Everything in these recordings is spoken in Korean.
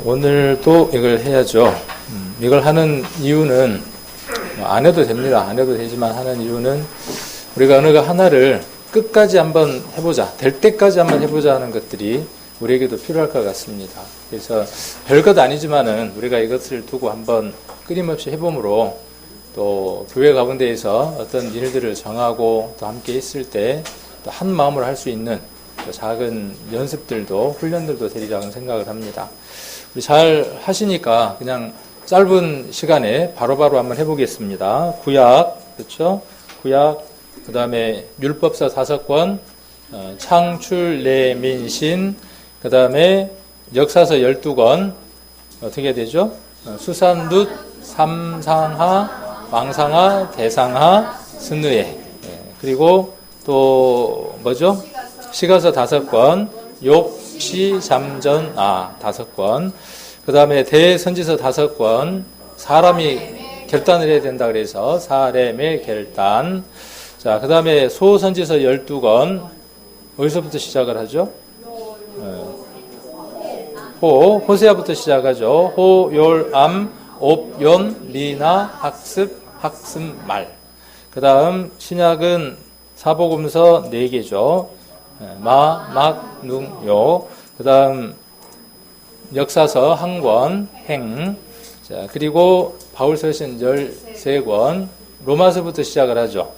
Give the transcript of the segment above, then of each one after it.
오늘도 이걸 해야죠. 이걸 하는 이유는 안 해도 됩니다. 안 해도 되지만 하는 이유는 우리가 어느 거 하나를 끝까지 한번 해보자, 될 때까지 한번 해보자 하는 것들이 우리에게도 필요할 것 같습니다. 그래서 별것 아니지만은 우리가 이것을 두고 한번 끊임없이 해봄으로 또 교회 가운데에서 어떤 일들을 정하고 또 함께 있을 때 또 한 마음으로 할 수 있는 작은 연습들도 훈련들도 되리라고 생각을 합니다. 우리 잘 하시니까 그냥 짧은 시간에 바로바로 한번 해보겠습니다. 구약, 그렇죠? 구약, 그 다음에 율법서 5권, 창출, 레민신, 그 다음에 역사서 12권, 어떻게 되죠? 수산, 룻, 삼상하, 왕상하, 대상하, 스느에, 그리고 또 뭐죠? 시가서 5권, 욥, 시, 잠전, 5권, 그 다음에 대선지서 5권, 사람이 결단을 해야 된다 그래서 사람의 결단. 자, 그 다음에 소선지서 12권, 어디서부터 시작을 하죠? 호세아부터 시작하죠. 호, 열, 암, 옵, 연, 리나, 학습, 학습말. 그 다음 신약은 사복음서 4개죠. 마, 막, 능, 요. 그 다음 역사서 1권, 행. 자, 그리고 바울서신 13권, 로마서부터 시작을 하죠.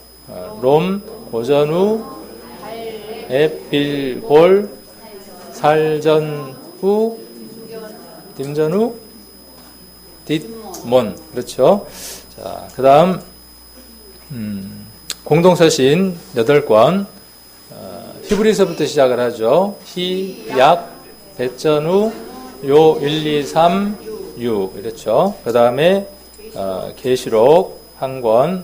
롬, 고전후, 에필골, 살전후, 딤전후, 뒷몬. 그렇죠. 자, 그 다음, 공동서신 8권, 히브리서부터 시작을 하죠. 히, 약, 배전후, 요, 1, 2, 3, 6. 이렇죠. 그 다음에, 계시록 1권,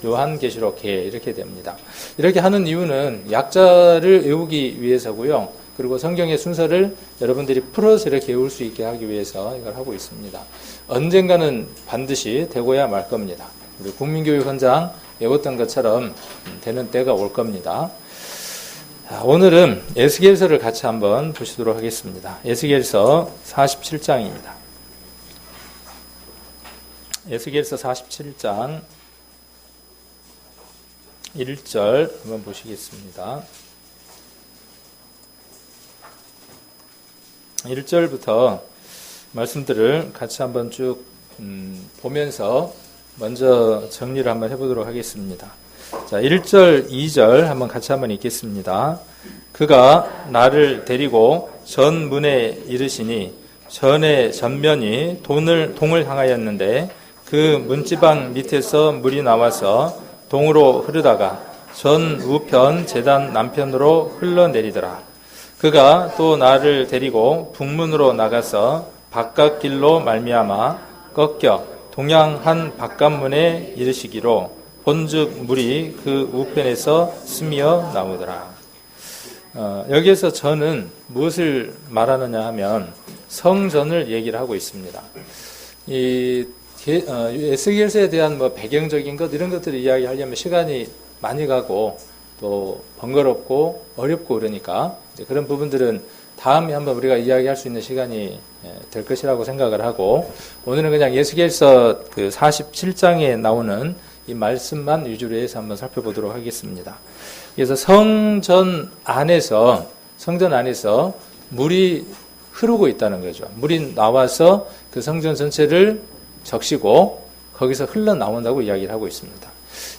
요한계시록 개, 이렇게 됩니다. 이렇게 하는 이유는 약자를 외우기 위해서고요. 그리고 성경의 순서를 여러분들이 풀어서 이렇게 외울 수 있게 하기 위해서 이걸 하고 있습니다. 언젠가는 반드시 되고야 말 겁니다. 우리 국민교육원장 외웠던 것처럼 되는 때가 올 겁니다. 오늘은 에스겔서를 같이 한번 보시도록 하겠습니다. 에스겔서 47장입니다. 에스겔서 47장 1절 한번 보시겠습니다. 1절부터 말씀들을 같이 한번 쭉 보면서 먼저 정리를 한번 해보도록 하겠습니다. 자, 1절, 2절 한번 같이 한번 읽겠습니다. 그가 나를 데리고 전문에 이르시니 전의 전면이 동을 향하였는데 그 문지방 밑에서 물이 나와서 동으로 흐르다가 전 우편 제단 남편으로 흘러내리더라. 그가 또 나를 데리고 북문으로 나가서 바깥길로 말미암아 꺾여 동양한 바깥문에 이르시기로 본즉 물이 그 우편에서 스며 나오더라. 여기에서 전은 무엇을 말하느냐 하면 성전을 얘기를 하고 있습니다. 이 에스겔서에 대한 뭐 배경적인 것 이런 것들을 이야기하려면 시간이 많이 가고 또 번거롭고 어렵고 그러니까 그런 부분들은 다음에 한번 우리가 이야기할 수 있는 시간이 될 것이라고 생각을 하고 오늘은 그냥 에스겔서 그 47장에 나오는 이 말씀만 위주로 해서 한번 살펴보도록 하겠습니다. 그래서 성전 안에서 물이 흐르고 있다는 거죠. 물이 나와서 그 성전 전체를 적시고 거기서 흘러나온다고 이야기를 하고 있습니다.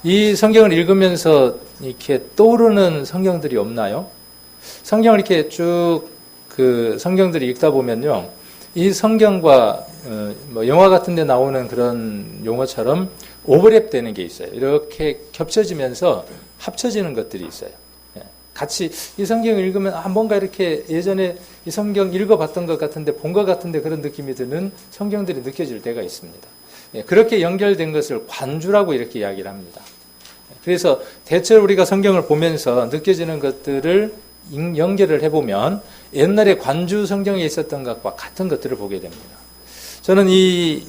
이 성경을 읽으면서 이렇게 떠오르는 성경들이 없나요? 성경을 이렇게 쭉 그 성경들이 읽다 보면요. 이 성경과 뭐 영화 같은 데 나오는 그런 용어처럼 오버랩 되는 게 있어요. 이렇게 겹쳐지면서 합쳐지는 것들이 있어요. 같이 이 성경을 읽으면 뭔가 이렇게 예전에 이 성경 읽어봤던 것 같은데 본 것 같은데 그런 느낌이 드는 성경들이 느껴질 때가 있습니다. 그렇게 연결된 것을 관주라고 이렇게 이야기를 합니다. 그래서 대체로 우리가 성경을 보면서 느껴지는 것들을 연결을 해보면 옛날에 관주 성경에 있었던 것과 같은 것들을 보게 됩니다. 저는 이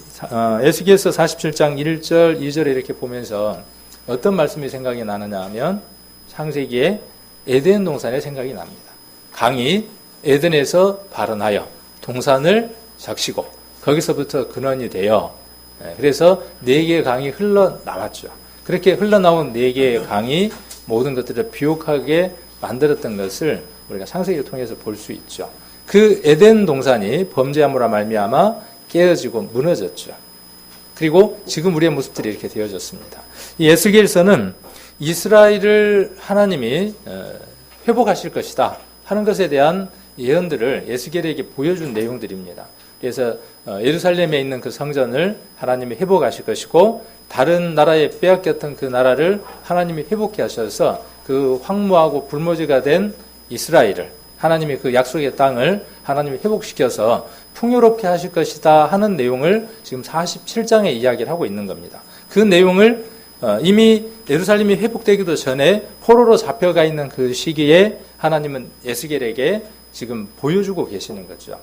에스겔서 47장 1절, 2절에 이렇게 보면서 어떤 말씀이 생각이 나느냐 하면 창세기의 에덴 동산의 생각이 납니다. 강이 에덴에서 발원하여 동산을 적시고 거기서부터 근원이 되어 그래서 4개의 강이 흘러나왔죠. 그렇게 흘러나온 4개의 강이 모든 것들을 비옥하게 만들었던 것을 우리가 창세기를 통해서 볼 수 있죠. 그 에덴 동산이 범죄함으로 말미암아 깨어지고 무너졌죠. 그리고 지금 우리의 모습들이 이렇게 되어졌습니다. 이 에스겔서는 이스라엘을 하나님이 회복하실 것이다 하는 것에 대한 예언들을 에스겔에게 보여준 내용들입니다. 그래서 예루살렘에 있는 그 성전을 하나님이 회복하실 것이고 다른 나라에 빼앗겼던 그 나라를 하나님이 회복해 하셔서 그 황무하고 불모지가 된 이스라엘을 하나님이 그 약속의 땅을 하나님이 회복시켜서 풍요롭게 하실 것이다 하는 내용을 지금 47장에 이야기를 하고 있는 겁니다. 그 내용을 이미 예루살렘이 회복되기도 전에 포로로 잡혀가 있는 그 시기에 하나님은 에스겔에게 지금 보여주고 계시는 거죠.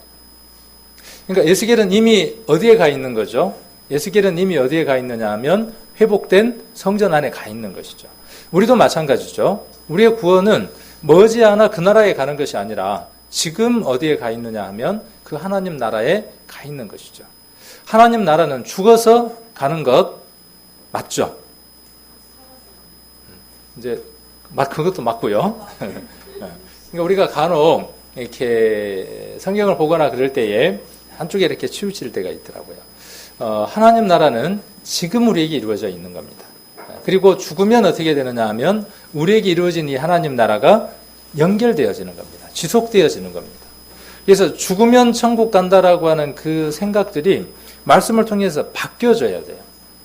그러니까 에스겔은 이미 어디에 가 있는 거죠? 에스겔은 이미 어디에 가 있느냐 하면 회복된 성전 안에 가 있는 것이죠. 우리도 마찬가지죠. 우리의 구원은 머지않아 그 나라에 가는 것이 아니라 지금 어디에 가 있느냐 하면 그 하나님 나라에 가 있는 것이죠. 하나님 나라는 죽어서 가는 것 맞죠? 이제 그것도 맞고요. 그러니까 우리가 간혹 이렇게 성경을 보거나 그럴 때에 한쪽에 이렇게 치우칠 때가 있더라고요. 하나님 나라는 지금 우리에게 이루어져 있는 겁니다. 그리고 죽으면 어떻게 되느냐 하면 우리에게 이루어진 이 하나님 나라가 연결되어지는 겁니다. 지속되어지는 겁니다. 그래서 죽으면 천국 간다라고 하는 그 생각들이 말씀을 통해서 바뀌어져야 돼요.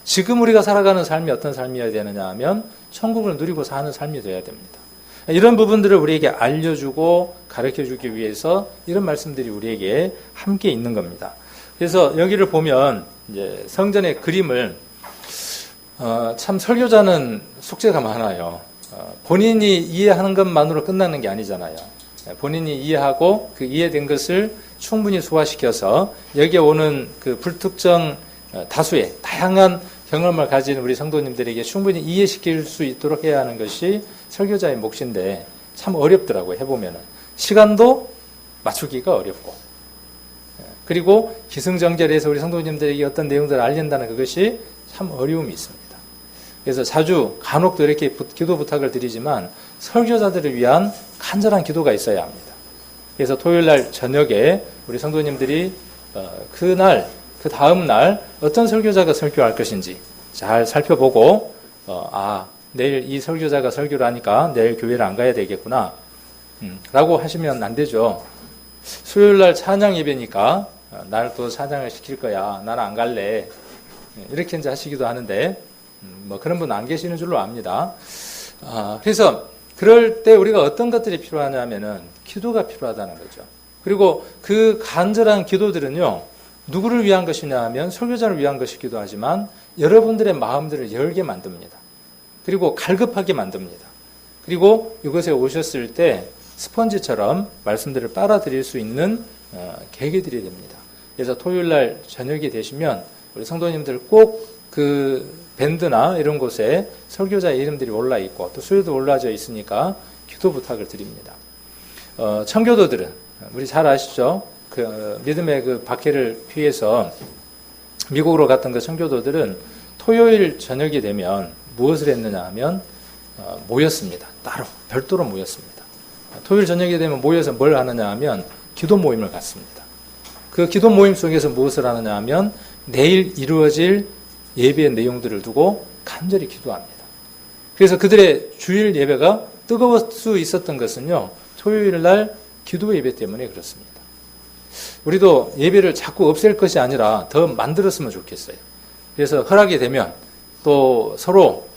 지금 우리가 살아가는 삶이 어떤 삶이어야 되느냐 하면 천국을 누리고 사는 삶이 되어야 됩니다. 이런 부분들을 우리에게 알려주고 가르쳐주기 위해서 이런 말씀들이 우리에게 함께 있는 겁니다. 그래서 여기를 보면 이제 성전의 그림을 참 설교자는 숙제가 많아요. 본인이 이해하는 것만으로 끝나는 게 아니잖아요. 본인이 이해하고 그 이해된 것을 충분히 소화시켜서 여기에 오는 그 불특정 다수의 다양한 경험을 가진 우리 성도님들에게 충분히 이해시킬 수 있도록 해야 하는 것이 설교자의 몫인데 참 어렵더라고요. 해보면은 시간도 맞추기가 어렵고 그리고 기승전결해서 우리 성도님들에게 어떤 내용들을 알린다는 그것이 참 어려움이 있습니다. 그래서 자주 간혹도 이렇게 기도 부탁을 드리지만 설교자들을 위한 간절한 기도가 있어야 합니다. 그래서 토요일날 저녁에 우리 성도님들이 그날 그 다음 날 어떤 설교자가 설교할 것인지 잘 살펴보고 내일 이 설교자가 설교를 하니까 내일 교회를 안 가야 되겠구나 라고 하시면 안 되죠. 수요일날 찬양 예배니까 날 또 찬양을 시킬 거야. 나는 안 갈래. 이렇게 이제 하시기도 하는데 뭐 그런 분 안 계시는 줄로 압니다. 그래서 그럴 때 우리가 어떤 것들이 필요하냐면은 기도가 필요하다는 거죠. 그리고 그 간절한 기도들은요. 누구를 위한 것이냐 하면 설교자를 위한 것이기도 하지만 여러분들의 마음들을 열게 만듭니다. 그리고 갈급하게 만듭니다. 그리고 이곳에 오셨을 때 스펀지처럼 말씀들을 빨아들일 수 있는 계기들이 됩니다. 그래서 토요일날 저녁이 되시면 우리 성도님들 꼭 그 밴드나 이런 곳에 설교자의 이름들이 올라있고 또 수요도 올라져 있으니까 기도 부탁을 드립니다. 청교도들은 우리 잘 아시죠? 그 믿음의 그 박해를 피해서 미국으로 갔던 그 청교도들은 토요일 저녁이 되면 무엇을 했느냐 하면 모였습니다. 따로 별도로 모였습니다. 토요일 저녁이 되면 모여서 뭘 하느냐 하면 기도 모임을 갖습니다. 그 기도 모임 속에서 무엇을 하느냐 하면 내일 이루어질 예배의 내용들을 두고 간절히 기도합니다. 그래서 그들의 주일 예배가 뜨거울 수 있었던 것은요. 토요일 날 기도 예배 때문에 그렇습니다. 우리도 예배를 자꾸 없앨 것이 아니라 더 만들었으면 좋겠어요. 그래서 허락이 되면 또 서로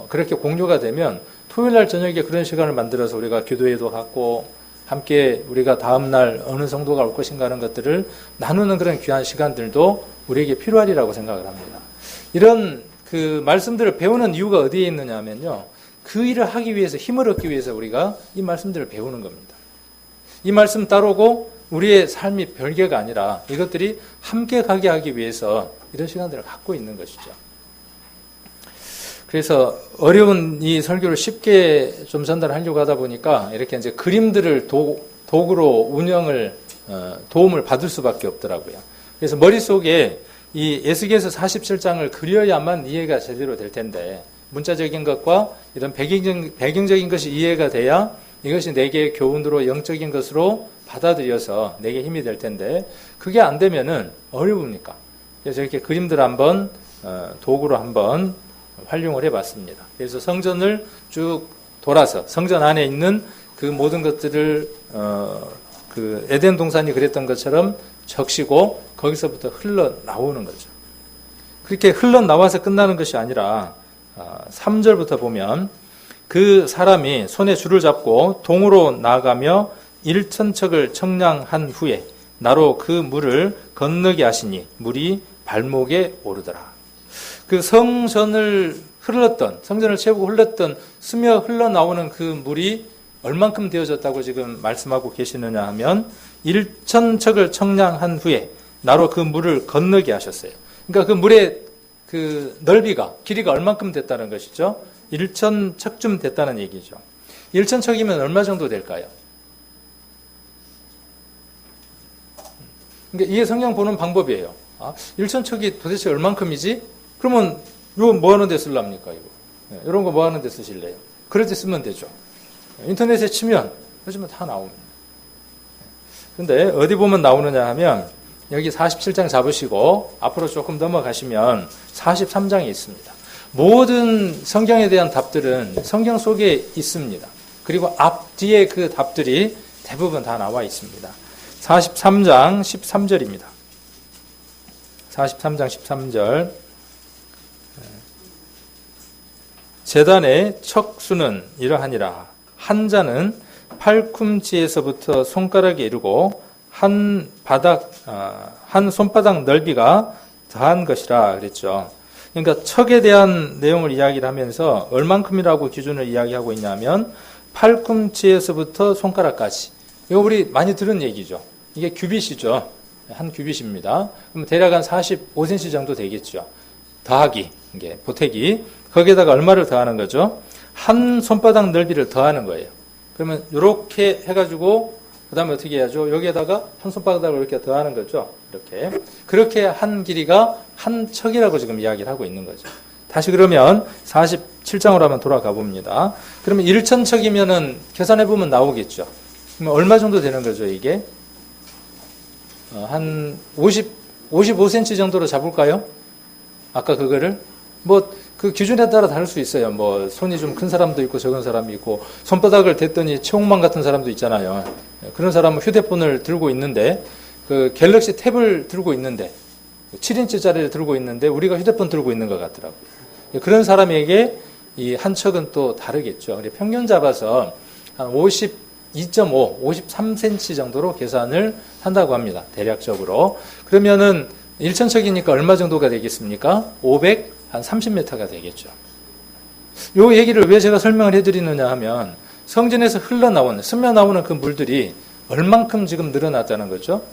그렇게 공유가 되면 토요일날 저녁에 그런 시간을 만들어서 우리가 기도회도 갖고 함께 우리가 다음날 어느 정도가 올 것인가 하는 것들을 나누는 그런 귀한 시간들도 우리에게 필요하리라고 생각을 합니다. 이런 그 말씀들을 배우는 이유가 어디에 있느냐 하면요. 그 일을 하기 위해서 힘을 얻기 위해서 우리가 이 말씀들을 배우는 겁니다. 이 말씀 따르고 우리의 삶이 별개가 아니라 이것들이 함께 가게 하기 위해서 이런 시간들을 갖고 있는 것이죠. 그래서 어려운 이 설교를 쉽게 좀 전달하려고 하다 보니까 이렇게 이제 그림들을 도구로 운영을 도움을 받을 수밖에 없더라고요. 그래서 머릿속에 이 에스겔서 47장을 그려야만 이해가 제대로 될 텐데 문자적인 것과 이런 배경적인 것이 이해가 돼야 이것이 내게 교훈으로 영적인 것으로 받아들여서 내게 힘이 될 텐데 그게 안 되면은 어려웁니까? 그래서 이렇게 그림들 한번 도구로 한번 활용을 해봤습니다. 그래서 성전을 쭉 돌아서 성전 안에 있는 그 모든 것들을 그 에덴 동산이 그랬던 것처럼 적시고 거기서부터 흘러나오는 거죠. 그렇게 흘러나와서 끝나는 것이 아니라 3절부터 보면 그 사람이 손에 줄을 잡고 동으로 나아가며 1,000척을 청량한 후에 나로 그 물을 건너게 하시니 물이 발목에 오르더라. 그 성전을 채우고 흘렀던 스며 흘러나오는 그 물이 얼만큼 되어졌다고 지금 말씀하고 계시느냐 하면 1,000척을 청량한 후에 나로 그 물을 건너게 하셨어요. 그러니까 그 물의 그 넓이가 길이가 얼만큼 됐다는 것이죠. 1,000척쯤 됐다는 얘기죠. 1,000척이면 얼마 정도 될까요? 그러니까 이게 성경 보는 방법이에요. 1,000척이 도대체 얼만큼이지? 그러면 이거 뭐 하는 데 쓸랍니까? 이거 이런 거 뭐 하는 데 쓰실래요? 그럴 때 쓰면 되죠. 인터넷에 치면 요즘은 다 나옵니다. 근데 어디 보면 나오느냐 하면 여기 47장 잡으시고 앞으로 조금 넘어가시면 43장이 있습니다. 모든 성경에 대한 답들은 성경 속에 있습니다. 그리고 앞뒤에 그 답들이 대부분 다 나와 있습니다. 43장 13절입니다. 43장 13절 제단의 척수는 이러하니라. 한 자는 팔꿈치에서부터 손가락에 이르고 한 손바닥 넓이가 더한 것이라 그랬죠. 그러니까 척에 대한 내용을 이야기를 하면서 얼만큼이라고 기준을 이야기하고 있냐면 팔꿈치에서부터 손가락까지. 이거 우리 많이 들은 얘기죠. 이게 규빗이죠. 한 규빗입니다. 그럼 대략 한 45cm 정도 되겠죠. 더하기, 이게 보태기. 거기에다가 얼마를 더하는 거죠? 한 손바닥 넓이를 더하는 거예요. 그러면 이렇게 해가지고 그 다음에 어떻게 해야죠? 여기에다가 한 손바닥을 이렇게 더하는 거죠. 이렇게. 그렇게 한 길이가 한 척이라고 지금 이야기를 하고 있는 거죠. 다시 그러면 47장으로 한번 돌아가 봅니다. 그러면 1,000척이면은 계산해보면 나오겠죠. 그러면 얼마 정도 되는 거죠, 이게? 한 55cm 정도로 잡을까요? 아까 그거를? 그 기준에 따라 다를 수 있어요. 손이 좀 큰 사람도 있고 적은 사람이 있고, 손바닥을 댔더니 최홍만 같은 사람도 있잖아요. 그런 사람은 휴대폰을 들고 있는데, 그 갤럭시 탭을 들고 있는데, 7인치짜리를 들고 있는데, 우리가 휴대폰 들고 있는 것 같더라고요. 그런 사람에게 이 한 척은 또 다르겠죠. 평균 잡아서 한 52.5, 53cm 정도로 계산을 한다고 합니다. 대략적으로. 그러면은 1,000척이니까 얼마 정도가 되겠습니까? 530m가 되겠죠. 요 얘기를 왜 제가 설명을 해드리느냐 하면 성전에서 스며 나오는 그 물들이 얼만큼 지금 늘어났다는 거죠?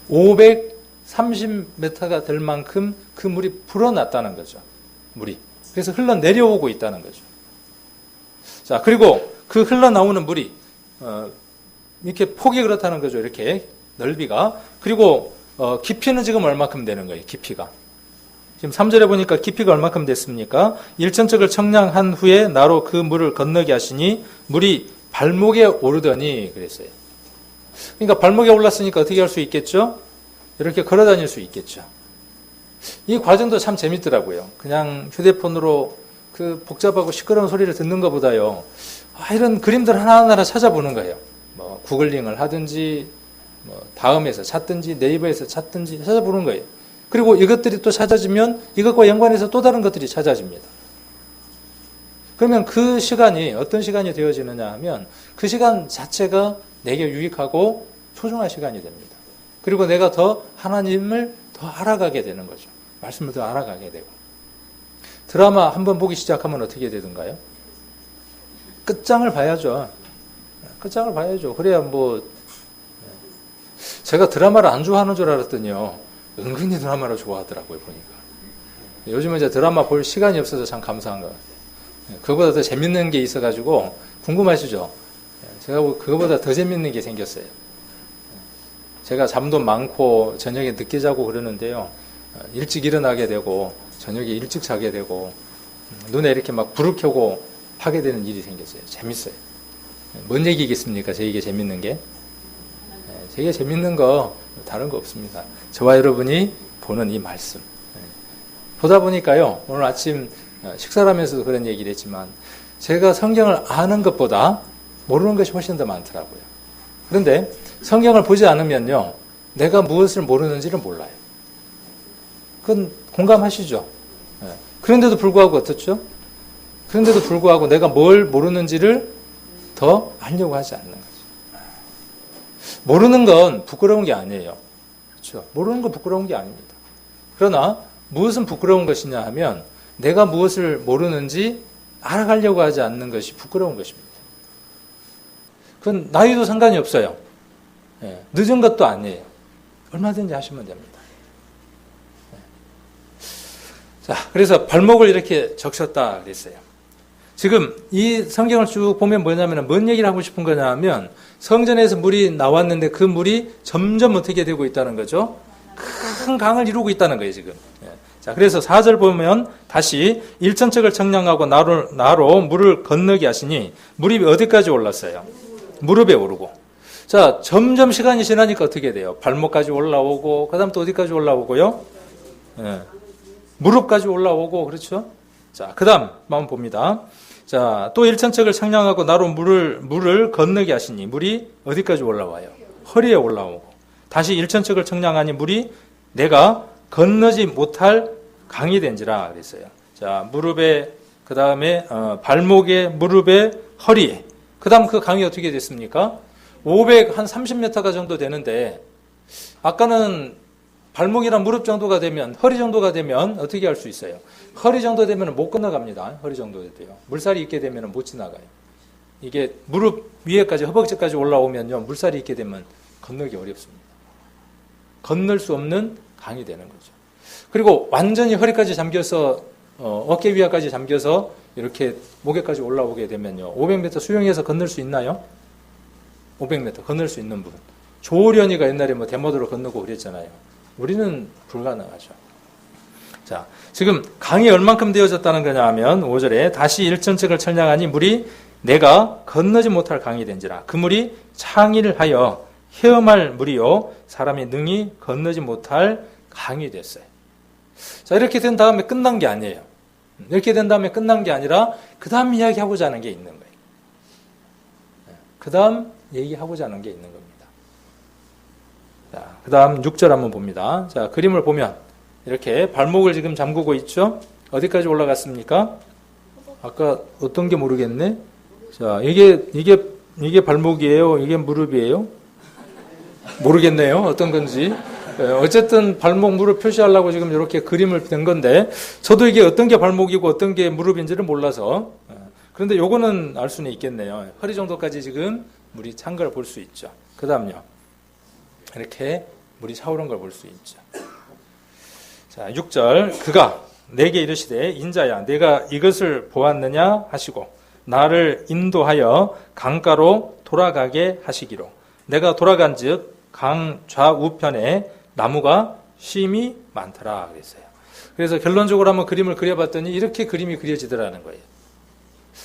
530m가 될 만큼 그 물이 불어났다는 거죠. 물이. 그래서 흘러내려오고 있다는 거죠. 자, 그리고 그 흘러나오는 물이 이렇게 폭이 그렇다는 거죠. 이렇게 넓이가. 그리고 깊이는 지금 얼마큼 되는 거예요. 깊이가. 지금 3절에 보니까 깊이가 얼마큼 됐습니까? 1,000척을 청량한 후에 나로 그 물을 건너게 하시니 물이 발목에 오르더니 그랬어요. 그러니까 발목에 올랐으니까 어떻게 할 수 있겠죠? 이렇게 걸어 다닐 수 있겠죠. 이 과정도 참 재밌더라고요. 그냥 휴대폰으로 그 복잡하고 시끄러운 소리를 듣는 것보다요. 이런 그림들 하나하나 찾아보는 거예요. 구글링을 하든지, 다음에서 찾든지, 네이버에서 찾든지 찾아보는 거예요. 그리고 이것들이 또 찾아지면 이것과 연관해서 또 다른 것들이 찾아집니다. 그러면 그 시간이 어떤 시간이 되어지느냐 하면 그 시간 자체가 내게 유익하고 소중한 시간이 됩니다. 그리고 내가 더 하나님을 더 알아가게 되는 거죠. 말씀을 더 알아가게 되고. 드라마 한번 보기 시작하면 어떻게 되던가요? 끝장을 봐야죠. 끝장을 봐야죠. 그래야 제가 드라마를 안 좋아하는 줄 알았더니요. 은근히 드라마를 좋아하더라고요, 보니까. 요즘은 이제 드라마 볼 시간이 없어서 참 감사한 것 같아요. 그거보다 더 재밌는 게 있어가지고, 궁금하시죠? 제가 그거보다 더 재밌는 게 생겼어요. 제가 잠도 많고 저녁에 늦게 자고 그러는데요. 일찍 일어나게 되고 저녁에 일찍 자게 되고 눈에 이렇게 막 불을 켜고 하게 되는 일이 생겼어요. 재밌어요. 뭔 얘기겠습니까? 제 얘기 재밌는 게. 제게 재밌는 거 다른 거 없습니다. 저와 여러분이 보는 이 말씀. 보다 보니까요. 오늘 아침 식사를 하면서도 그런 얘기를 했지만 제가 성경을 아는 것보다 모르는 것이 훨씬 더 많더라고요. 그런데 성경을 보지 않으면요. 내가 무엇을 모르는지를 몰라요. 그건 공감하시죠? 그런데도 불구하고 어떻죠? 그런데도 불구하고 내가 뭘 모르는지를 더 알려고 하지 않는 거죠. 모르는 건 부끄러운 게 아니에요. 그렇죠? 모르는 건 부끄러운 게 아닙니다. 그러나 무엇은 부끄러운 것이냐 하면 내가 무엇을 모르는지 알아가려고 하지 않는 것이 부끄러운 것입니다. 그건 나이도 상관이 없어요. 늦은 것도 아니에요. 얼마든지 하시면 됩니다. 자, 그래서 발목을 이렇게 적셨다 그랬어요. 지금 이 성경을 쭉 보면 뭐냐면 뭔 얘기를 하고 싶은 거냐 하면 성전에서 물이 나왔는데 그 물이 점점 어떻게 되고 있다는 거죠? 큰 강을 이루고 있다는 거예요, 지금. 자, 그래서 4절 보면 다시 일천척을 청량하고 나로 물을 건너게 하시니 물이 어디까지 올랐어요? 무릎에 오르고. 자, 점점 시간이 지나니까 어떻게 돼요? 발목까지 올라오고, 그 다음 또 어디까지 올라오고요? 무릎까지 올라오고, 그렇죠? 자, 그 다음, 한번 봅니다. 자, 또 일천척을 청량하고 나로 물을 건너게 하시니 물이 어디까지 올라와요? 허리에 올라오고. 다시 일천척을 청량하니 물이 내가 건너지 못할 강이 된지라 그랬어요. 자, 무릎에, 그 다음에, 발목에, 무릎에, 허리에. 그 다음 그 강이 어떻게 됐습니까? 530m가 정도 되는데, 아까는 발목이랑 무릎 정도가 되면, 허리 정도가 되면 어떻게 할 수 있어요? 허리 정도 되면 못 건너갑니다. 허리 정도 돼요. 물살이 있게 되면 못 지나가요. 이게 무릎 위에까지, 허벅지까지 올라오면요, 물살이 있게 되면 건너기 어렵습니다. 건널 수 없는 강이 되는 거죠. 그리고 완전히 허리까지 잠겨서, 어깨 위까지 잠겨서 이렇게 목에까지 올라오게 되면요, 500m 수영해서 건널 수 있나요? 500m 건널 수 있는 부분. 조련이가 옛날에 뭐 대모도로 건너고 그랬잖아요. 우리는 불가능하죠. 자, 지금 강이 얼만큼 되어졌다는 거냐 하면 5절에 다시 일천척을 청량하니 물이 내가 건너지 못할 강이 된지라. 그 물이 창일하여 헤엄할 물이요 사람이 능히 건너지 못할 강이 됐어요. 자, 이렇게 된 다음에 끝난 게 아니에요. 이렇게 된 다음에 끝난 게 아니라 그 다음 이야기하고자 하는 게 있는 거예요. 그 다음 얘기하고자 하는 게 있는 겁니다. 자, 그 다음 6절 한번 봅니다. 자, 그림을 보면 이렇게 발목을 지금 잠그고 있죠? 어디까지 올라갔습니까? 아까 어떤 게 모르겠네? 자, 이게 발목이에요? 이게 무릎이에요? 모르겠네요. 어떤 건지. 어쨌든 발목, 무릎 표시하려고 지금 이렇게 그림을 댄 건데, 저도 이게 어떤 게 발목이고 어떤 게 무릎인지를 몰라서. 그런데 요거는 알 수는 있겠네요. 허리 정도까지 지금 물이 찬 걸 볼 수 있죠. 그 다음요. 이렇게 물이 차오른 걸 볼 수 있죠. 자, 6절. 그가 내게 이르시되 인자야 내가 이것을 보았느냐 하시고 나를 인도하여 강가로 돌아가게 하시기로. 내가 돌아간즉 강 좌우편에 나무가 심이 많더라 그랬어요. 그래서 결론적으로 한번 그림을 그려봤더니 이렇게 그림이 그려지더라는 거예요.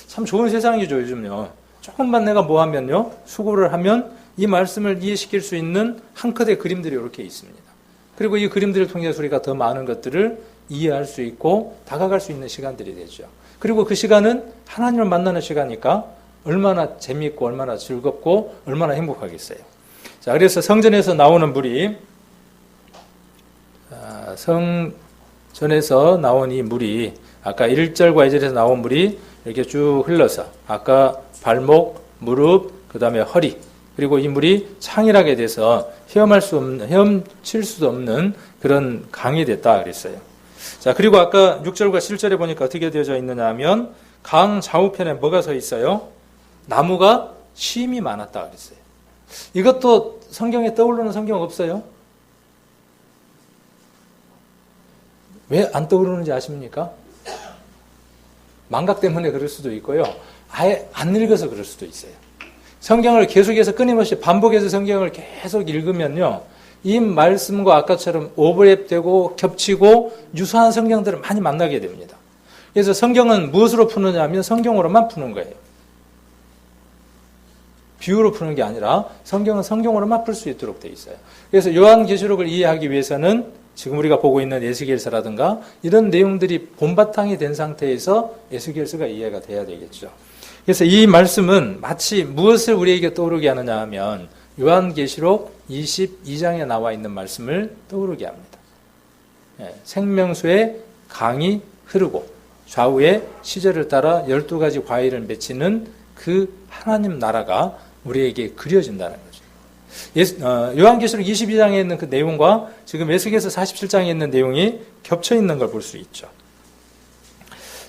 참 좋은 세상이죠, 요즘요. 조금만 내가 뭐 하면요, 수고를 하면 이 말씀을 이해시킬 수 있는 한 컷의 그림들이 이렇게 있습니다. 그리고 이 그림들을 통해서 우리가 더 많은 것들을 이해할 수 있고 다가갈 수 있는 시간들이 되죠. 그리고 그 시간은 하나님을 만나는 시간이니까 얼마나 재미있고 얼마나 즐겁고 얼마나 행복하겠어요. 자, 그래서 성전에서 나오는 물이, 성전에서 나온 이 물이 아까 1절과 2절에서 나온 물이 이렇게 쭉 흘러서 아까 발목, 무릎, 그 다음에 허리, 그리고 이 물이 창일하게 돼서 헤엄칠 수도 없는 그런 강이 됐다 그랬어요. 자, 그리고 아까 6절과 7절에 보니까 어떻게 되어져 있느냐 하면 강 좌우편에 뭐가 서 있어요? 나무가 심이 많았다 그랬어요. 이것도 성경에 떠오르는 성경 없어요? 왜 안 떠오르는지 아십니까? 망각 때문에 그럴 수도 있고요. 아예 안 읽어서 그럴 수도 있어요. 성경을 계속해서 끊임없이 반복해서 성경을 계속 읽으면요, 이 말씀과 아까처럼 오버랩되고 겹치고 유사한 성경들을 많이 만나게 됩니다. 그래서 성경은 무엇으로 푸느냐 하면 성경으로만 푸는 거예요. 비유로 푸는 게 아니라 성경은 성경으로만 풀 수 있도록 되어 있어요. 그래서 요한계시록을 이해하기 위해서는 지금 우리가 보고 있는 에스겔서라든가 이런 내용들이 본바탕이 된 상태에서 에스겔서가 이해가 돼야 되겠죠. 그래서 이 말씀은 마치 무엇을 우리에게 떠오르게 하느냐 하면 요한계시록 22장에 나와 있는 말씀을 떠오르게 합니다. 생명수의 강이 흐르고 좌우에 시절을 따라 12가지 과일을 맺히는 그 하나님 나라가 우리에게 그려진다는 거죠. 요한계시록 22장에 있는 그 내용과 지금 에스겔서 47장에 있는 내용이 겹쳐 있는 걸 볼 수 있죠.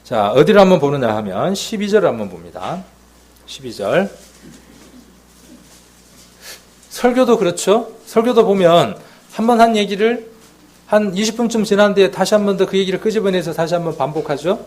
자, 어디를 한번 보느냐 하면 12절을 한번 봅니다. 12절. 설교도 그렇죠. 설교도 보면 한번 한 얘기를 한 20분쯤 지난 뒤에 다시 한 번 더 그 얘기를 끄집어내서 다시 한번 반복하죠.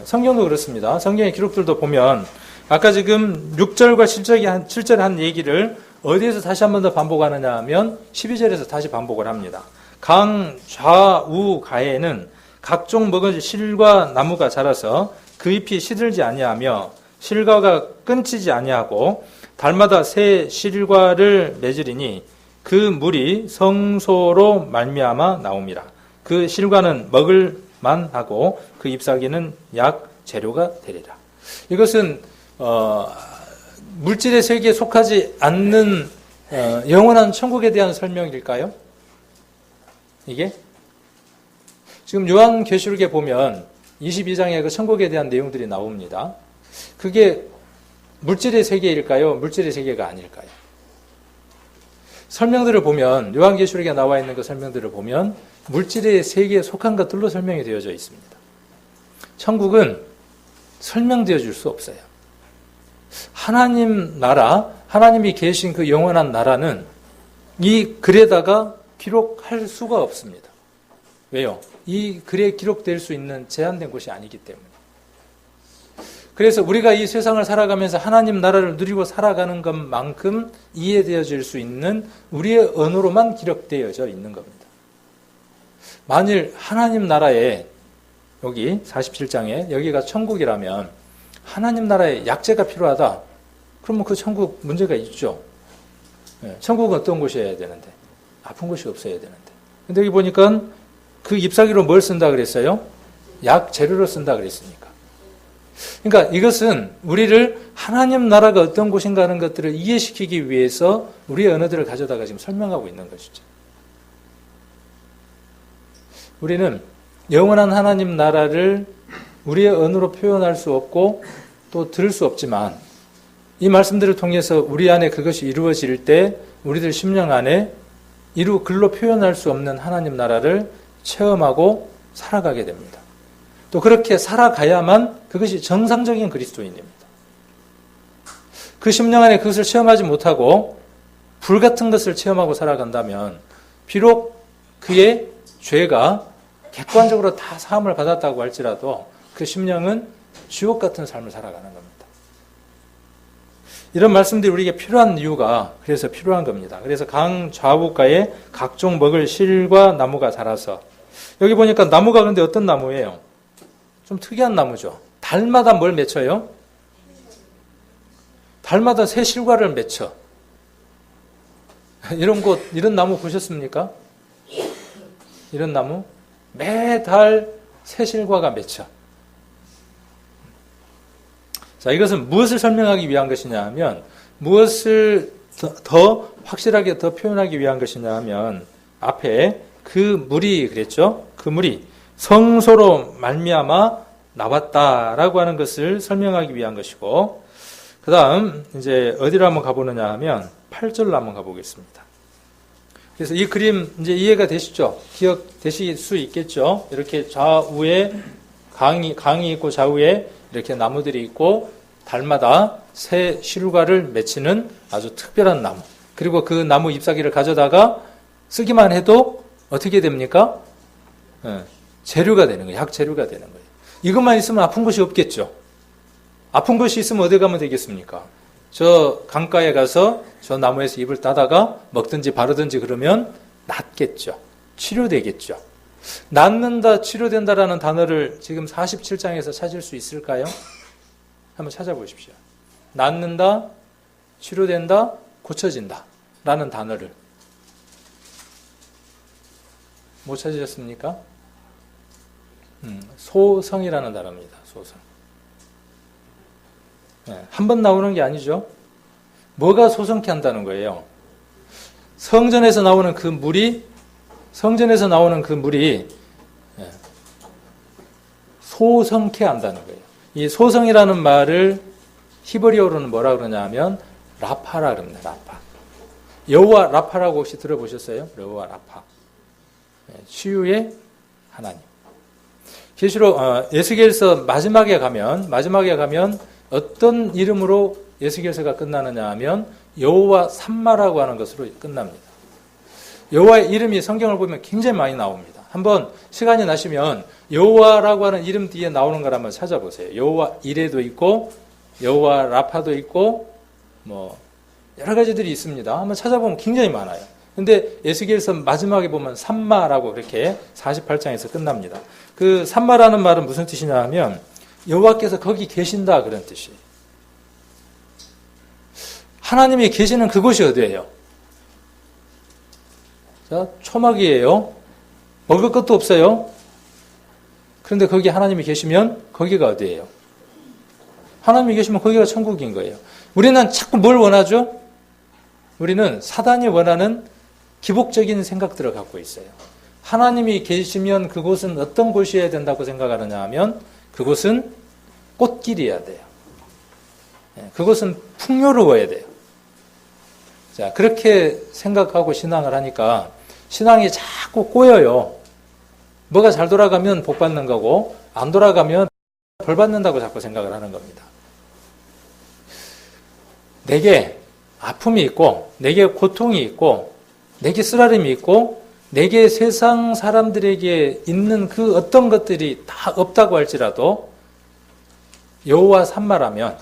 성경도 그렇습니다. 성경의 기록들도 보면 아까 지금 6절과 7절에 한 얘기를 어디에서 다시 한 번 더 반복하느냐 하면 12절에서 다시 반복을 합니다. 강 좌우 가에는 각종 먹은 실과 나무가 자라서 그 잎이 시들지 아니하며 실과가 끊치지 아니하고 달마다 새 실과를 맺으리니 그 물이 성소로 말미암아 나옵니다. 그 실과는 먹을 만하고 그 잎사귀는 약 재료가 되리라. 이것은 물질의 세계에 속하지 않는 영원한 천국에 대한 설명일까요? 이게? 지금 요한계시록에 보면 22장에 그 천국에 대한 내용들이 나옵니다. 그게 물질의 세계일까요? 물질의 세계가 아닐까요? 설명들을 보면 요한계시록에 나와 있는 그 설명들을 보면 물질의 세계에 속한 것들로 설명이 되어져 있습니다. 천국은 설명되어 줄 수 없어요. 하나님 나라, 하나님이 계신 그 영원한 나라는 이 글에다가 기록할 수가 없습니다. 왜요? 이 글에 기록될 수 있는 제한된 곳이 아니기 때문에. 그래서 우리가 이 세상을 살아가면서 하나님 나라를 누리고 살아가는 것만큼 이해되어질 수 있는 우리의 언어로만 기록되어져 있는 겁니다. 만일 하나님 나라에 여기 47장에 여기가 천국이라면 하나님 나라에 약재가 필요하다. 그러면 그 천국 문제가 있죠. 천국은 어떤 곳이어야 되는데? 아픈 곳이 없어야 되는데. 근데 여기 보니까 그 잎사귀로 뭘 쓴다 그랬어요? 약 재료로 쓴다 그랬으니까. 그러니까 이것은 우리를 하나님 나라가 어떤 곳인가 하는 것들을 이해시키기 위해서 우리의 언어들을 가져다가 지금 설명하고 있는 것이죠. 우리는 영원한 하나님 나라를 우리의 언어로 표현할 수 없고 또 들을 수 없지만 이 말씀들을 통해서 우리 안에 그것이 이루어질 때 우리들 심령 안에 글로 표현할 수 없는 하나님 나라를 체험하고 살아가게 됩니다. 또 그렇게 살아가야만 그것이 정상적인 그리스도인입니다. 그 심령 안에 그것을 체험하지 못하고 불같은 것을 체험하고 살아간다면 비록 그의 죄가 객관적으로 다 사함을 받았다고 할지라도 그 심령은 지옥 같은 삶을 살아가는 겁니다. 이런 말씀들이 우리에게 필요한 이유가 그래서 필요한 겁니다. 그래서 강 좌우가에 각종 먹을 실과 나무가 자라서 여기 보니까 나무가 그런데 어떤 나무예요? 좀 특이한 나무죠. 달마다 뭘 맺혀요? 달마다 새 실과를 맺혀. 이런 나무 보셨습니까? 이런 나무? 매달 새 실과가 맺혀. 자, 이것은 무엇을 설명하기 위한 것이냐 하면, 무엇을 더 확실하게 더 표현하기 위한 것이냐 하면, 앞에 그 물이 그랬죠? 그 물이 성소로 말미암아 나왔다라고 하는 것을 설명하기 위한 것이고, 그 다음, 이제 어디로 한번 가보느냐 하면, 8절로 한번 가보겠습니다. 그래서 이 그림 이제 이해가 되시죠? 기억되실 수 있겠죠? 이렇게 좌우에 강이 있고 좌우에 이렇게 나무들이 있고 달마다 새 실과를 맺히는 아주 특별한 나무. 그리고 그 나무 잎사귀를 가져다가 쓰기만 해도 어떻게 됩니까? 재료가 되는 거예요. 약 재료가 되는 거예요. 이것만 있으면 아픈 것이 없겠죠. 아픈 것이 있으면 어디 가면 되겠습니까? 저 강가에 가서 저 나무에서 잎을 따다가 먹든지 바르든지 그러면 낫겠죠. 치료되겠죠. 낫는다, 치료된다라는 단어를 지금 47장에서 찾을 수 있을까요? 한번 찾아보십시오. 낫는다, 치료된다, 고쳐진다 라는 단어를 못 찾으셨습니까? 소성이라는 단어입니다. 소성. 네, 한 번 나오는 게 아니죠. 뭐가 소성케 한다는 거예요? 성전에서 나오는 그 물이 소성케 한다는 거예요. 이 소성이라는 말을 히브리어로는 뭐라 그러냐 하면 라파라 그럽니다. 라파. 여호와 라파라고 혹시 들어보셨어요? 여호와 라파. 치유의 하나님. 계시록 에스겔서 마지막에 가면 어떤 이름으로 에스겔서가 끝나느냐 하면 여호와 삼마라고 하는 것으로 끝납니다. 여호와의 이름이 성경을 보면 굉장히 많이 나옵니다. 한번 시간이 나시면 여호와라고 하는 이름 뒤에 나오는 걸 한번 찾아보세요. 여호와 이레도 있고 여호와 라파도 있고 뭐 여러 가지들이 있습니다. 한번 찾아보면 굉장히 많아요. 근데 에스겔서 마지막에 보면 삼마라고 그렇게 48장에서 끝납니다. 그 삼마라는 말은 무슨 뜻이냐 하면 여호와께서 거기 계신다 그런 뜻이에요. 하나님이 계시는 그곳이 어디예요? 자, 초막이에요. 먹을 것도 없어요. 그런데 거기 하나님이 계시면 거기가 어디예요? 하나님이 계시면 거기가 천국인 거예요. 우리는 자꾸 뭘 원하죠? 우리는 사단이 원하는 기복적인 생각들을 갖고 있어요. 하나님이 계시면 그곳은 어떤 곳이어야 된다고 생각하느냐 하면 그곳은 꽃길이어야 돼요. 그곳은 풍요로워야 돼요. 자, 그렇게 생각하고 신앙을 하니까 신앙이 자꾸 꼬여요. 뭐가 잘 돌아가면 복 받는 거고 안 돌아가면 벌 받는다고 자꾸 생각을 하는 겁니다. 내게 아픔이 있고 내게 고통이 있고 내게 쓰라림이 있고 내게 세상 사람들에게 있는 그 어떤 것들이 다 없다고 할지라도 여호와 삼마라면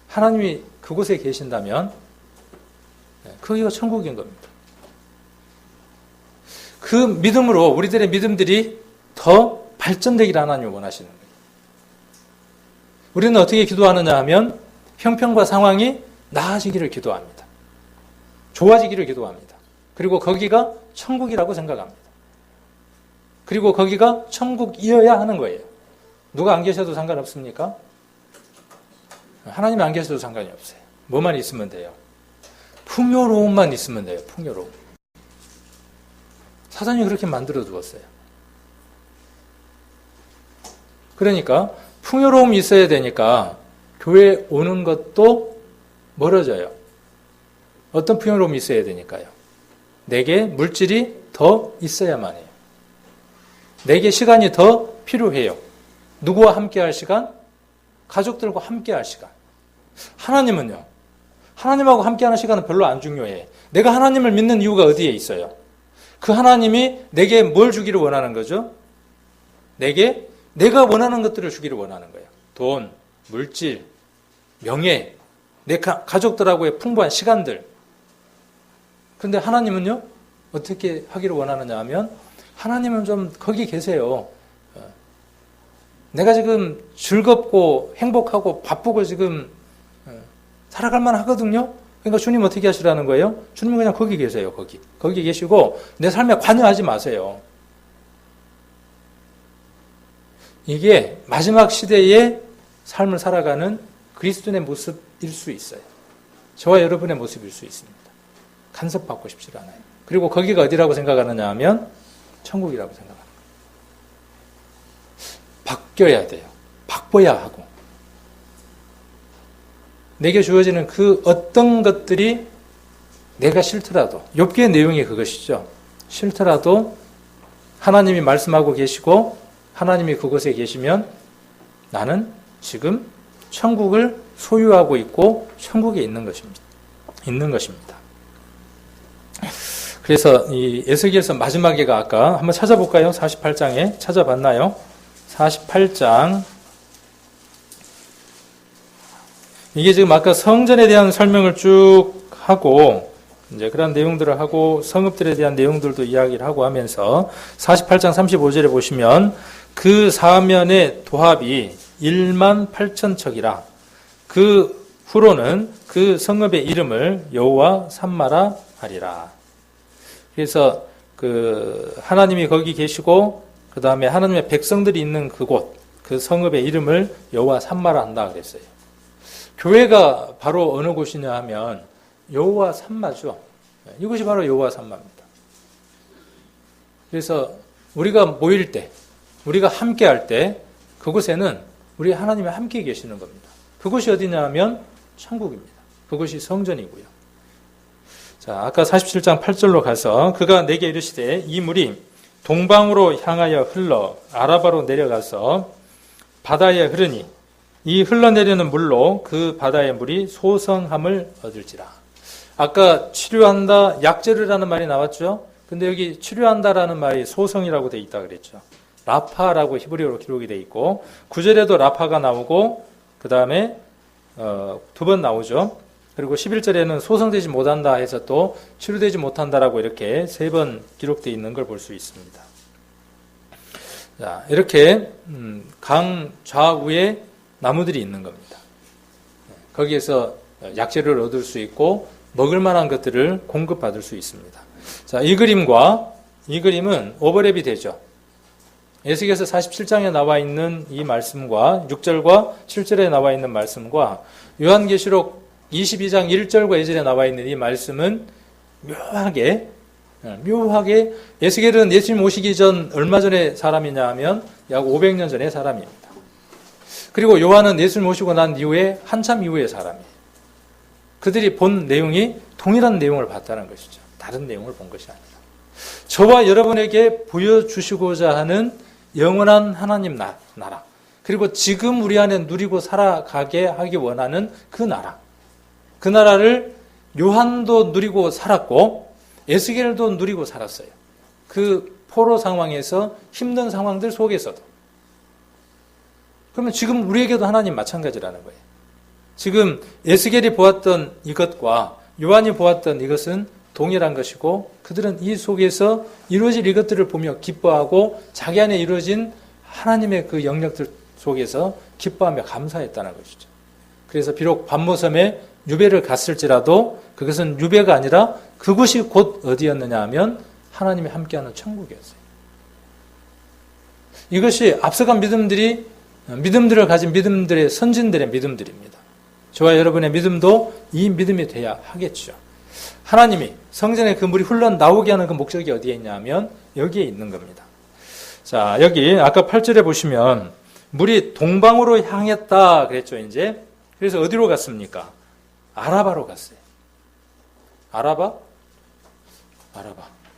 하나님이 그곳에 계신다면 거기가 천국인 겁니다. 그 믿음으로 우리들의 믿음들이 더 발전되기를 하나님이 원하시는 거예요. 우리는 어떻게 기도하느냐 하면 형편과 상황이 나아지기를 기도합니다. 좋아지기를 기도합니다. 그리고 거기가 천국이라고 생각합니다. 그리고 거기가 천국이어야 하는 거예요. 누가 안 계셔도 상관없습니까? 하나님이 안 계셔도 상관이 없어요. 뭐만 있으면 돼요? 풍요로움만 있으면 돼요. 풍요로움. 사단이 그렇게 만들어 두었어요. 그러니까 풍요로움이 있어야 되니까 교회에 오는 것도 멀어져요. 어떤 풍요로움이 있어야 되니까요. 내게 물질이 더 있어야만 해요. 내게 시간이 더 필요해요. 누구와 함께 할 시간? 가족들과 함께 할 시간. 하나님은요? 하나님하고 함께하는 시간은 별로 안 중요해. 내가 하나님을 믿는 이유가 어디에 있어요? 그 하나님이 내게 뭘 주기를 원하는 거죠? 내게 내가 원하는 것들을 주기를 원하는 거예요. 돈, 물질, 명예, 내 가족들하고의 풍부한 시간들. 그런데 하나님은요? 어떻게 하기를 원하느냐 하면 하나님은 좀 거기 계세요. 내가 지금 즐겁고 행복하고 바쁘고 지금 살아갈 만하거든요. 그러니까 주님 어떻게 하시라는 거예요? 주님은 그냥 거기 계세요. 거기 계시고 내 삶에 관여하지 마세요. 이게 마지막 시대의 삶을 살아가는 그리스도인의 모습일 수 있어요. 저와 여러분의 모습일 수 있습니다. 간섭받고 싶지 않아요. 그리고 거기가 어디라고 생각하느냐 하면 천국이라고 생각합니다. 바뀌어야 돼요. 바꿔야 하고. 내게 주어지는 그 어떤 것들이 내가 싫더라도, 욥기의 내용이 그것이죠. 싫더라도 하나님이 말씀하고 계시고 하나님이 그곳에 계시면 나는 지금 천국을 소유하고 있고 천국에 있는 것입니다. 그래서 이 에스겔서 마지막에가 아까 한번 찾아볼까요? 48장에 찾아봤나요? 48장 이게 지금 아까 성전에 대한 설명을 쭉 하고 이제 그런 내용들을 하고 성읍들에 대한 내용들도 이야기를 하고 하면서 48장 35절에 보시면 그 사면의 도합이 1만 8천 척이라 그 후로는 그 성읍의 이름을 여호와 삼마라 하리라. 그래서 그 하나님이 거기 계시고 그 다음에 하나님의 백성들이 있는 그곳 그 성읍의 이름을 여호와 삼마라 한다 그랬어요. 교회가 바로 어느 곳이냐 하면 여호와 삼마죠. 이곳이 바로 여호와 삼마입니다. 그래서 우리가 모일 때, 우리가 함께 할 때 그곳에는 우리 하나님이 함께 계시는 겁니다. 그곳이 어디냐 하면 천국입니다. 그곳이 성전이고요. 자, 아까 47장 8절로 가서 그가 내게 이르시되 이 물이 동방으로 향하여 흘러 아라바로 내려가서 바다에 흐르니 이 흘러내리는 물로 그 바다의 물이 소성함을 얻을지라. 아까 치료한다, 약제르라는 말이 나왔죠. 근데 여기 치료한다라는 말이 소성이라고 되어 있다 그랬죠. 라파라고 히브리어로 기록이 되어 있고 9절에도 라파가 나오고 그 다음에 두 번 나오죠. 그리고 11절에는 소성되지 못한다 해서 또 치료되지 못한다라고 이렇게 세 번 기록되어 있는 걸 볼 수 있습니다. 자, 이렇게 강 좌우에 나무들이 있는 겁니다. 거기에서 약재를 얻을 수 있고 먹을 만한 것들을 공급받을 수 있습니다. 자, 이 그림은 오버랩이 되죠. 에스겔서 47장에 나와 있는 이 말씀과 6절과 7절에 나와 있는 말씀과 요한계시록 22장 1절과 2절에 나와 있는 이 말씀은 묘하게 에스겔은 예수님 오시기 전 얼마 전에 사람이냐 하면 약 500년 전의 사람입니다. 그리고 요한은 예수님 오시고 난 이후에 한참 이후의 사람이에요. 그들이 본 내용이 동일한 내용을 봤다는 것이죠. 다른 내용을 본 것이 아니라. 저와 여러분에게 보여주시고자 하는 영원한 하나님 나라, 그리고 지금 우리 안에 누리고 살아가게 하기 원하는 그 나라, 그 나라를 요한도 누리고 살았고 에스겔도 누리고 살았어요. 그 포로 상황에서 힘든 상황들 속에서도. 그러면 지금 우리에게도 하나님 마찬가지라는 거예요. 지금 에스겔이 보았던 이것과 요한이 보았던 이것은 동일한 것이고 그들은 이 속에서 이루어질 이것들을 보며 기뻐하고 자기 안에 이루어진 하나님의 그 영역들 속에서 기뻐하며 감사했다는 것이죠. 그래서 비록 반모섬에 유배를 갔을지라도 그것은 유배가 아니라 그곳이 곧 어디였느냐 하면 하나님이 함께하는 천국이었어요. 이것이 앞서간 믿음들을 가진 믿음들의 선진들의 믿음들입니다. 저와 여러분의 믿음도 이 믿음이 돼야 하겠죠. 하나님이 성전에 그 물이 흘러나오게 하는 그 목적이 어디에 있냐 하면 여기에 있는 겁니다. 자, 여기 아까 8절에 보시면 물이 동방으로 향했다 그랬죠, 이제. 그래서 어디로 갔습니까? 아라바로 갔어요. 아라바?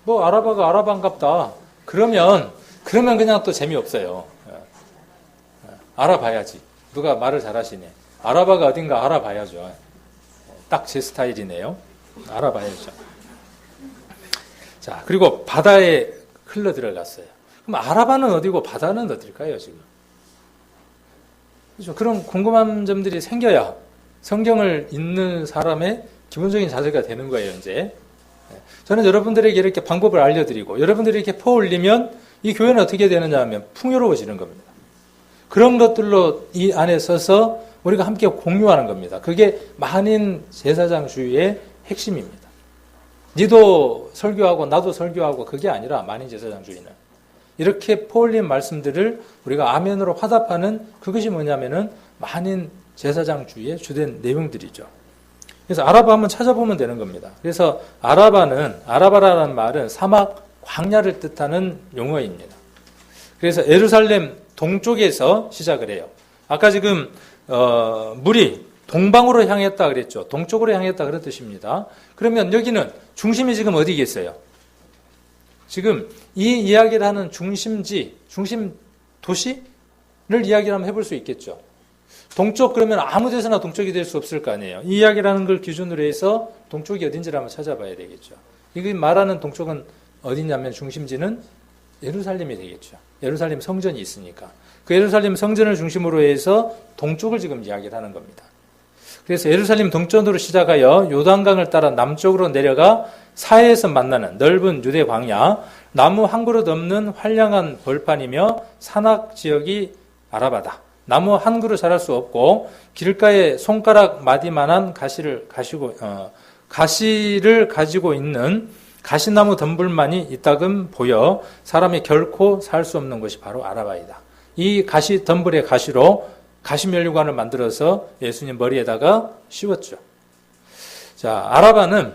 뭐 아라바가 아라바인갑다. 그러면 그냥 또 재미없어요. 알아봐야지. 누가 말을 잘하시네. 아라바가 어딘가 알아봐야죠. 딱 제 스타일이네요. 알아봐야죠. 자, 그리고 바다에 흘러 들어갔어요. 그럼 아라바는 어디고 바다는 어딜까요, 지금? 그렇죠. 그런 궁금한 점들이 생겨야 성경을 읽는 사람의 기본적인 자세가 되는 거예요, 이제. 저는 여러분들에게 이렇게 방법을 알려드리고 여러분들이 이렇게 퍼올리면 이 교회는 어떻게 되느냐 하면 풍요로워지는 겁니다. 그런 것들로 이 안에 서서 우리가 함께 공유하는 겁니다. 그게 만인 제사장주의의 핵심입니다. 니도 설교하고 나도 설교하고 그게 아니라 만인 제사장주의는 이렇게 퍼올린 말씀들을 우리가 아멘으로 화답하는 그것이 뭐냐면은 만인 제사장주의의 주된 내용들이죠. 그래서 아라바 한번 찾아보면 되는 겁니다. 그래서 아라바라는 말은 사막 광야를 뜻하는 용어입니다. 그래서 예루살렘 동쪽에서 시작을 해요. 아까 지금 물이 동방으로 향했다 그랬죠. 동쪽으로 향했다 그런 뜻입니다. 그러면 여기는 중심이 지금 어디겠어요? 지금 이 이야기를 하는 중심지, 중심 도시를 이야기를 한번 해볼 수 있겠죠. 동쪽 그러면 아무 데서나 동쪽이 될 수 없을 거 아니에요. 이 이야기라는 걸 기준으로 해서 동쪽이 어딘지를 한번 찾아봐야 되겠죠. 이게 말하는 동쪽은 어디냐면 중심지는 예루살렘이 되겠죠. 예루살렘 성전이 있으니까. 그 예루살렘 성전을 중심으로 해서 동쪽을 지금 이야기를 하는 겁니다. 그래서 예루살렘 동쪽으로 시작하여 요단강을 따라 남쪽으로 내려가 사해에서 만나는 넓은 유대 광야, 나무 한 그루 없는 활량한 벌판이며 산악 지역이 아라바다. 나무 한 그루 자랄 수 없고 길가에 손가락 마디만한 가시를 가지고 있는 가시나무 덤불만이 이따금 보여 사람이 결코 살 수 없는 곳이 바로 아라바이다. 이 가시 덤불의 가시로 가시면류관을 만들어서 예수님 머리에다가 씌웠죠. 자, 아라바는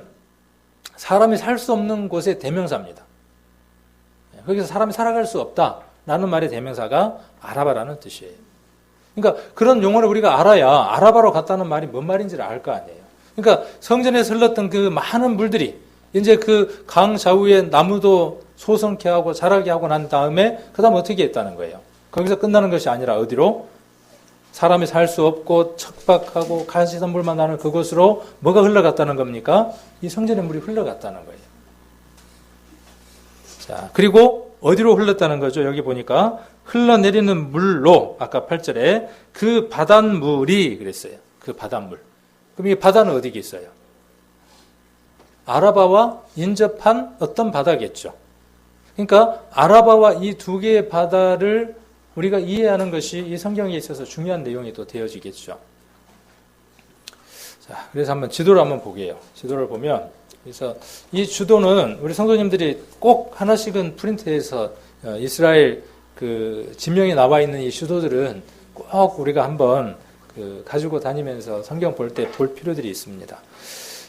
사람이 살 수 없는 곳의 대명사입니다. 거기서 사람이 살아갈 수 없다라는 말의 대명사가 아라바라는 뜻이에요. 그러니까 그런 용어를 우리가 알아야 아라바로 갔다는 말이 뭔 말인지를 알 거 아니에요. 그러니까 성전에서 흘렀던 그 많은 물들이 이제 그 강 좌우에 나무도 소성케 하고 자라게 하고 난 다음에 그 다음 어떻게 했다는 거예요. 거기서 끝나는 것이 아니라 어디로? 사람이 살 수 없고 척박하고 가시덤불만 나는 그곳으로 뭐가 흘러갔다는 겁니까? 이 성전의 물이 흘러갔다는 거예요. 자, 그리고 어디로 흘렀다는 거죠? 여기 보니까 흘러내리는 물로 아까 8절에 그 바닷물이 그랬어요. 그 바닷물. 그럼 이 바다는 어디겠어요? 아라바와 인접한 어떤 바다겠죠. 그러니까 아라바와 이 두 개의 바다를 우리가 이해하는 것이 이 성경에 있어서 중요한 내용이 또 되어지겠죠. 자, 그래서 한번 지도를 한번 보게요. 지도를 보면 그래서 이 주도는 우리 성도님들이 꼭 하나씩은 프린트해서 이스라엘 그 지명이 나와 있는 이 주도들은 꼭 우리가 한번 가지고 다니면서 성경 볼 때 볼 필요들이 있습니다.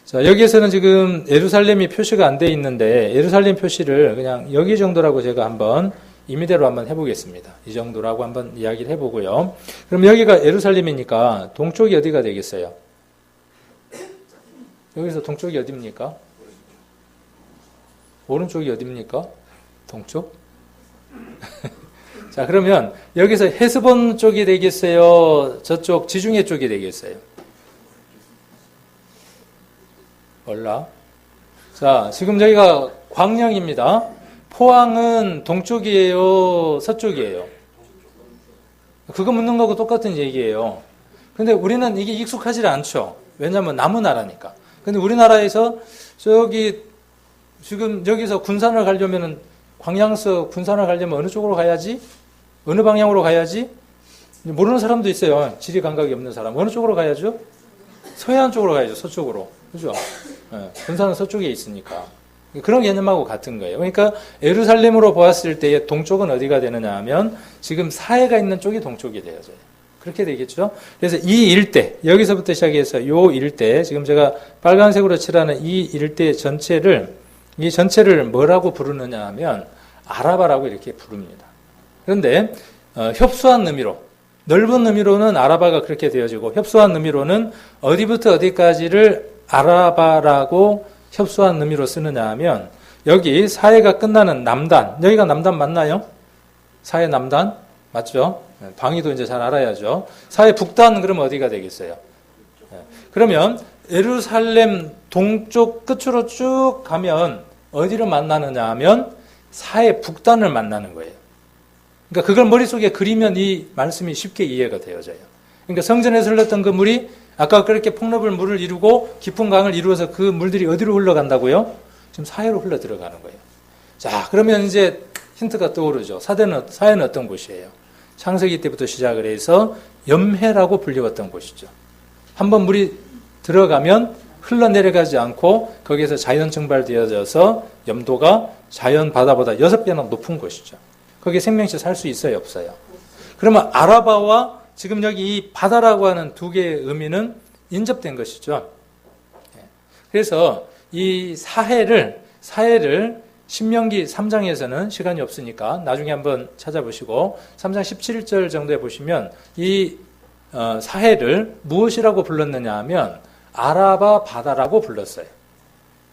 자, 여기에서는 지금 예루살렘이 표시가 안 돼 있는데 예루살렘 표시를 그냥 여기 정도라고 제가 한번 임의대로 한번 해보겠습니다. 이 정도라고 한번 이야기를 해보고요. 그럼 여기가 예루살렘이니까 동쪽이 어디가 되겠어요? 여기서 동쪽이 어디입니까? 오른쪽이 어디입니까? 동쪽? 자, 그러면 여기서 헤스본 쪽이 되겠어요? 저쪽 지중해 쪽이 되겠어요? 몰라. 자, 지금 여기가 광양입니다. 포항은 동쪽이에요? 서쪽이에요? 그거 묻는 거하고 똑같은 얘기예요. 근데 우리는 이게 익숙하지 않죠. 왜냐하면 남은 나라니까. 근데 우리나라에서 저기 지금 여기서 군산을 가려면은 광양서 군산을 가려면 어느 쪽으로 가야지? 어느 방향으로 가야지? 모르는 사람도 있어요. 지리 감각이 없는 사람. 어느 쪽으로 가야죠? 서해안 쪽으로 가야죠. 서쪽으로. 그죠? 네, 군산은 서쪽에 있으니까. 그런 개념하고 같은 거예요. 그러니까 예루살렘으로 보았을 때의 동쪽은 어디가 되느냐 하면 지금 사해가 있는 쪽이 동쪽이 되어져요. 그렇게 되겠죠. 그래서 이 일대, 여기서부터 시작해서 요 일대, 지금 제가 빨간색으로 칠하는 이 일대 전체를, 이 전체를 뭐라고 부르느냐 하면 아라바라고 이렇게 부릅니다. 그런데 협소한 의미로, 넓은 의미로는 아라바가 그렇게 되어지고 협소한 의미로는 어디부터 어디까지를 아라바라고 협소한 의미로 쓰느냐 하면 여기 사해가 끝나는 남단, 여기가 남단 맞나요? 사해 남단? 맞죠? 방위도 이제 잘 알아야죠. 사해 북단 그러면 어디가 되겠어요? 그러면 예루살렘 동쪽 끝으로 쭉 가면 어디를 만나느냐 하면 사해 북단을 만나는 거예요. 그러니까 그걸 머릿속에 그리면 이 말씀이 쉽게 이해가 되어져요. 그러니까 성전에서 흘렀던 그 물이 아까 그렇게 폭넓은 물을 이루고 깊은 강을 이루어서 그 물들이 어디로 흘러간다고요? 지금 사해로 흘러 들어가는 거예요. 자, 그러면 이제 힌트가 떠오르죠. 사해는 어떤 곳이에요? 창세기 때부터 시작을 해서 염해라고 불리웠던 곳이죠. 한번 물이 들어가면 흘러내려가지 않고 거기에서 자연 증발되어져서 염도가 자연 바다보다 6배나 높은 곳이죠. 거기에 생명체 살 수 있어요, 없어요? 그러면 아라바와 지금 여기 이 바다라고 하는 두 개의 의미는 인접된 것이죠. 그래서 이 사해를 신명기 3장에서는 시간이 없으니까 나중에 한번 찾아보시고 3장 17절 정도에 보시면 이 사해를 무엇이라고 불렀느냐 하면 아라바 바다라고 불렀어요.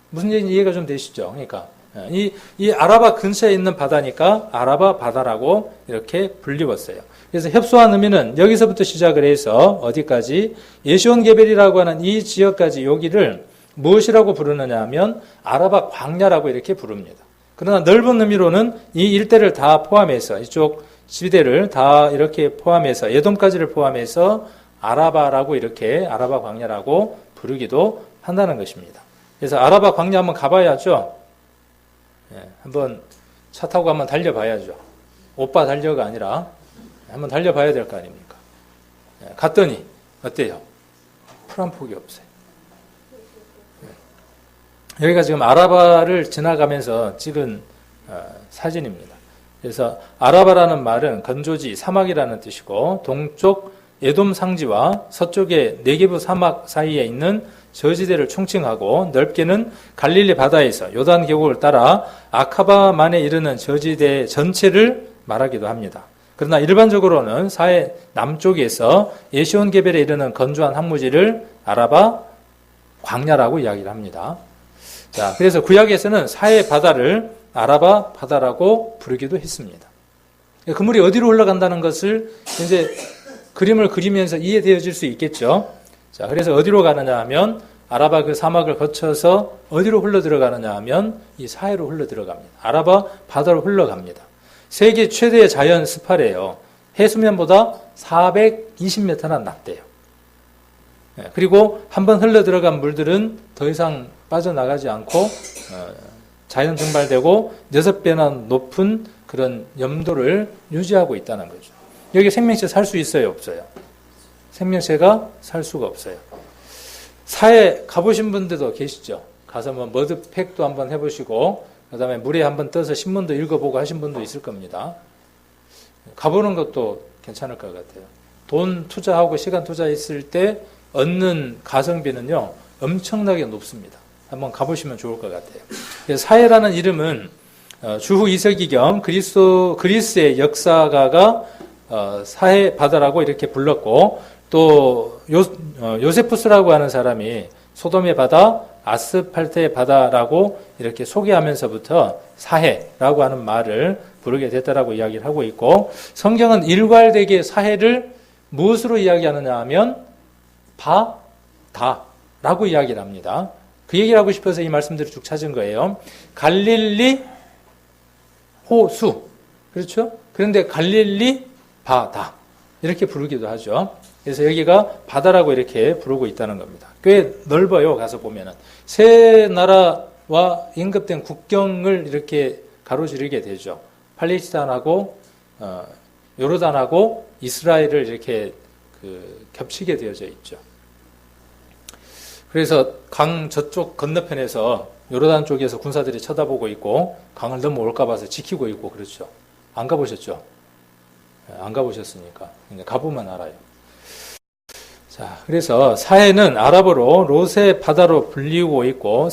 무슨 얘기인지 이해가 좀 되시죠? 그러니까 이 아라바 근처에 있는 바다니까 아라바 바다라고 이렇게 불리웠어요. 그래서 협소한 의미는 여기서부터 시작을 해서 어디까지 예시온 게벨이라고 하는 이 지역까지 여기를 무엇이라고 부르느냐 하면 아라바 광야라고 이렇게 부릅니다. 그러나 넓은 의미로는 이 일대를 다 포함해서 이쪽 지대를 다 이렇게 포함해서 에돔까지를 포함해서 아라바라고 이렇게 아라바 광야라고 부르기도 한다는 것입니다. 그래서 아라바 광야 한번 가봐야죠. 한번 차 타고 한번 달려봐야죠. 오빠 달려가 아니라 한번 달려봐야 될 거 아닙니까? 갔더니 어때요? 풀 한 폭이 없어요. 여기가 지금 아라바를 지나가면서 찍은 사진입니다. 그래서 아라바라는 말은 건조지, 사막이라는 뜻이고 동쪽 에돔 상지와 서쪽의 네게브 사막 사이에 있는 저지대를 총칭하고 넓게는 갈릴리 바다에서 요단 계곡을 따라 아카바만에 이르는 저지대 전체를 말하기도 합니다. 그러나 일반적으로는 사해 남쪽에서 에시온 게벨에 이르는 건조한 항무지를 아라바 광야라고 이야기를 합니다. 자, 그래서 구약에서는 사해 바다를 아라바 바다라고 부르기도 했습니다. 그 물이 어디로 흘러간다는 것을 이제 그림을 그리면서 이해되어질 수 있겠죠. 자, 그래서 어디로 가느냐 하면 아라바 그 사막을 거쳐서 어디로 흘러 들어가느냐 하면 이 사해로 흘러 들어갑니다. 아라바 바다로 흘러갑니다. 세계 최대의 자연 스파래요. 해수면보다 420m나 낮대요. 그리고 한번 흘러 들어간 물들은 더 이상 빠져나가지 않고 자연 증발되고 6배나 높은 그런 염도를 유지하고 있다는 거죠. 여기 생명체 살 수 있어요, 없어요? 생명체가 살 수가 없어요. 사해 가보신 분들도 계시죠? 가서 뭐 머드팩도 한번 해보시고 그 다음에 물에 한번 떠서 신문도 읽어보고 하신 분도 있을 겁니다. 가보는 것도 괜찮을 것 같아요. 돈 투자하고 시간 투자했을 때 얻는 가성비는요 엄청나게 높습니다. 한번 가보시면 좋을 것 같아요. 사해라는 이름은 주후 2세기경 그리스의 역사가가 사해 바다라고 이렇게 불렀고 또 요세푸스라고 하는 사람이 소돔의 바다, 아스팔트의 바다라고 이렇게 소개하면서부터 사해라고 하는 말을 부르게 됐다라고 이야기를 하고 있고 성경은 일괄되게 사해를 무엇으로 이야기하느냐 하면 바다라고 이야기를 합니다. 그 얘기를 하고 싶어서 이 말씀들을 쭉 찾은 거예요. 갈릴리 호수. 그렇죠? 그런데 갈릴리 바다. 이렇게 부르기도 하죠. 그래서 여기가 바다라고 이렇게 부르고 있다는 겁니다. 꽤 넓어요. 가서 보면은. 세 나라와 인접된 국경을 이렇게 가로지르게 되죠. 팔레스타인하고 요르단하고 이스라엘을 이렇게 겹치게 되어져 있죠. 그래서 강 저쪽 건너편에서 요르단 쪽에서 군사들이 쳐다보고 있고 강을 넘어올까 봐서 지키고 있고 그렇죠. 안 가보셨죠? 안 가보셨으니까. 가보면 알아요. 자, 그래서 사해는 아랍어로 로세 바다로 불리고 있고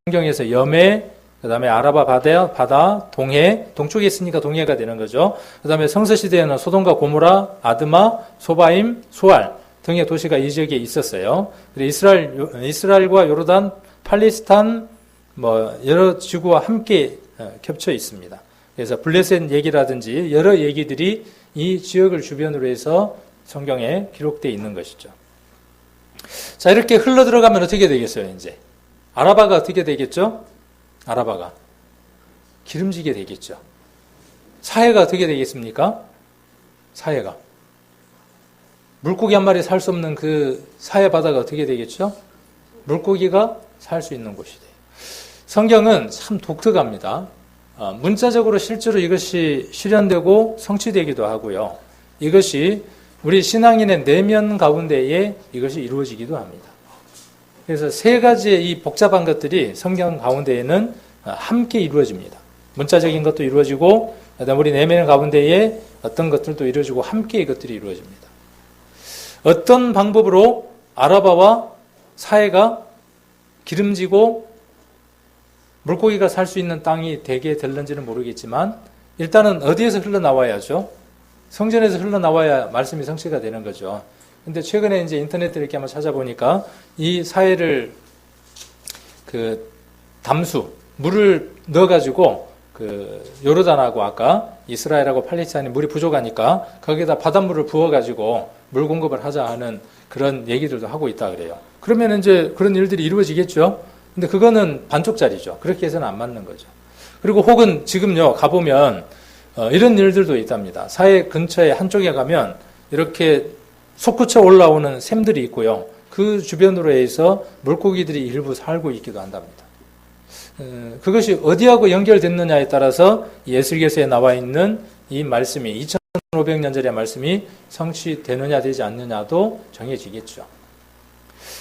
성경에서 여매, 그 다음에 아라바 바다, 동해, 동쪽에 있으니까 동해가 되는 거죠. 그 다음에 성서시대에는 소돔과 고모라, 아드마, 소바임, 소알 등의 도시가 이 지역에 있었어요. 그리고 이스라엘과 요르단, 팔레스타인, 여러 지구와 함께 겹쳐 있습니다. 그래서 블레셋 얘기라든지 여러 얘기들이 이 지역을 주변으로 해서 성경에 기록되어 있는 것이죠. 자, 이렇게 흘러 들어가면 어떻게 되겠어요, 이제? 아라바가 어떻게 되겠죠? 아라바가 기름지게 되겠죠. 사해가 어떻게 되겠습니까? 사해가 물고기 한 마리 살 수 없는 그 사해 바다가 어떻게 되겠죠? 물고기가 살 수 있는 곳이 돼요. 성경은 참 독특합니다. 문자적으로 실제로 이것이 실현되고 성취되기도 하고요. 이것이 우리 신앙인의 내면 가운데에 이것이 이루어지기도 합니다. 그래서 세 가지의 이 복잡한 것들이 성경 가운데에는 함께 이루어집니다. 문자적인 것도 이루어지고, 그다음 우리 내면 가운데에 어떤 것들도 이루어지고 함께 이것들이 이루어집니다. 어떤 방법으로 아라바와 사해가 기름지고 물고기가 살 수 있는 땅이 되게 될는지는 모르겠지만 일단은 어디에서 흘러나와야죠? 성전에서 흘러나와야 말씀이 성취가 되는 거죠. 근데 최근에 이제 인터넷에 이렇게 한번 찾아보니까 이 사해를 물을 넣어가지고 요르단하고 아까 이스라엘하고 팔레스타인이 물이 부족하니까 거기에다 바닷물을 부어가지고 물 공급을 하자 하는 그런 얘기들도 하고 있다 그래요. 그러면 이제 그런 일들이 이루어지겠죠? 근데 그거는 반쪽짜리죠. 그렇게 해서는 안 맞는 거죠. 그리고 혹은 지금요, 가보면, 이런 일들도 있답니다. 사해 근처에 한쪽에 가면 이렇게 솟구쳐 올라오는 샘들이 있고요. 그 주변으로 해서 물고기들이 일부 살고 있기도 한답니다. 그것이 어디하고 연결됐느냐에 따라서 예술계서에 나와 있는 이 말씀이 2500년 전의 말씀이 성취되느냐 되지 않느냐도 정해지겠죠.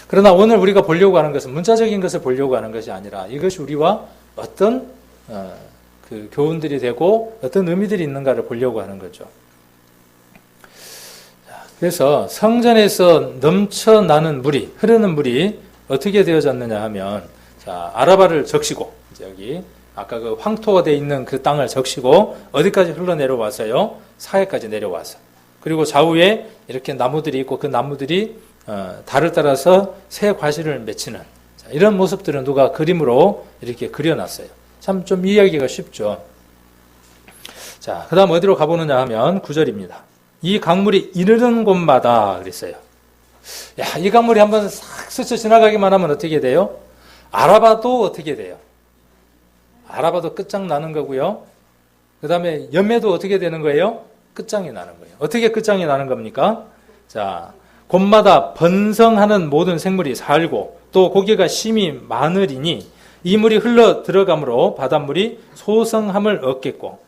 그러나 오늘 우리가 보려고 하는 것은 문자적인 것을 보려고 하는 것이 아니라 이것이 우리와 어떤 그 교훈들이 되고 어떤 의미들이 있는가를 보려고 하는 거죠. 그래서 성전에서 넘쳐나는 물이, 흐르는 물이 어떻게 되어졌느냐 하면, 자, 아라바를 적시고, 이제 여기, 아까 그 황토가 되어 있는 그 땅을 적시고, 어디까지 흘러내려와서요? 사해까지 내려와서. 그리고 좌우에 이렇게 나무들이 있고, 그 나무들이, 달을 따라서 새 과실을 맺히는, 자, 이런 모습들은 누가 그림으로 이렇게 그려놨어요. 참 좀 이해하기가 쉽죠. 자, 그 다음 어디로 가보느냐 하면 9절입니다. 이 강물이 이르는 곳마다 그랬어요. 야, 이 강물이 한번 싹 스쳐 지나가기만 하면 어떻게 돼요? 아라바도 어떻게 돼요? 아라바도 끝장나는 거고요. 그 다음에 염해도 어떻게 되는 거예요? 끝장이 나는 거예요. 어떻게 끝장이 나는 겁니까? 자, 곳마다 번성하는 모든 생물이 살고 또 고기가 심히 많으리니 이 물이 흘러 들어가므로 바닷물이 소성함을 얻겠고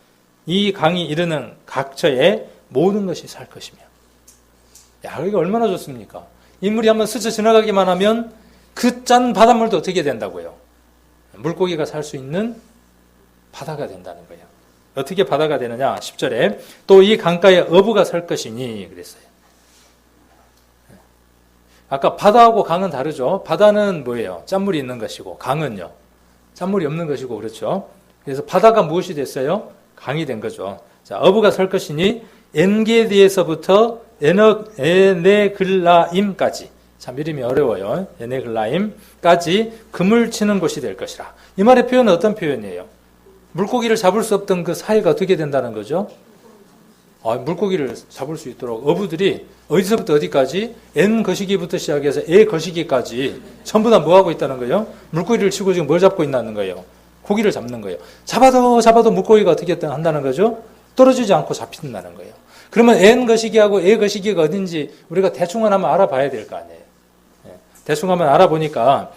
이 강이 이르는 각처에 모든 것이 살 것이며. 야, 여기가 얼마나 좋습니까? 인물이 한번 스쳐 지나가기만 하면 그 짠 바닷물도 어떻게 된다고요? 물고기가 살 수 있는 바다가 된다는 거예요. 어떻게 바다가 되느냐? 10절에 또 이 강가에 어부가 살 것이니 그랬어요. 아까 바다하고 강은 다르죠. 바다는 뭐예요? 짠물이 있는 것이고 강은요. 짠물이 없는 것이고 그렇죠. 그래서 바다가 무엇이 됐어요? 강이 된 거죠. 자, 어부가 살 것이니 엔게디에서부터 에네글라임까지, 참 이름이 어려워요. 에네글라임까지 금을 치는 곳이 될 것이라. 이 말의 표현은 어떤 표현이에요? 물고기를 잡을 수 없던 그 사이가 어떻게 된다는 거죠? 물고기를 잡을 수 있도록 어부들이 어디서부터 어디까지 N 거시기부터 시작해서 A 거시기까지 전부 다 뭐 하고 있다는 거예요? 물고기를 치고 지금 뭘 잡고 있다는 거예요? 고기를 잡는 거예요. 잡아도 물고기가 어떻게 한다는 거죠? 떨어지지 않고 잡힌다는 거예요. 그러면 N 거시기하고 A 거시기가 어딘지 우리가 대충 한번 알아봐야 될 거 아니에요. 대충 한번 알아보니까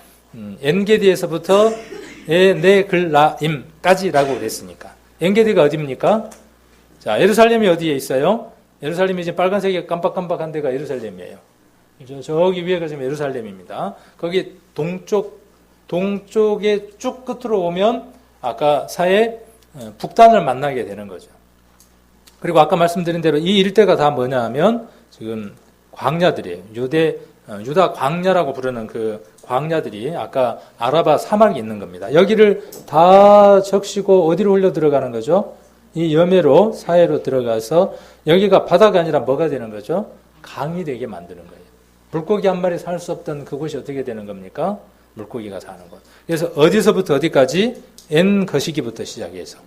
엔게디에서부터 에네글라임까지라고 그랬으니까. 엔게디가 어디입니까? 자, 예루살렘이 어디에 있어요? 예루살렘이 이제 빨간색이 깜빡깜빡한 데가 예루살렘이에요. 저기 위에가 지금 예루살렘입니다. 거기 동쪽에 쭉 끝으로 오면 아까 사해 북단을 만나게 되는 거죠. 그리고 아까 말씀드린 대로 이 일대가 다 뭐냐 하면 지금 광야들이에요. 유다 광야라고 부르는 그 광야들이 아까 아라바 사막이 있는 겁니다. 여기를 다 적시고 어디로 흘러 들어가는 거죠? 이 염해로 사해로 들어가서 여기가 바다가 아니라 뭐가 되는 거죠? 강이 되게 만드는 거예요. 물고기 한 마리 살 수 없던 그곳이 어떻게 되는 겁니까? 물고기가 사는 곳. 그래서 어디서부터 어디까지? N 거시기부터 시작해서.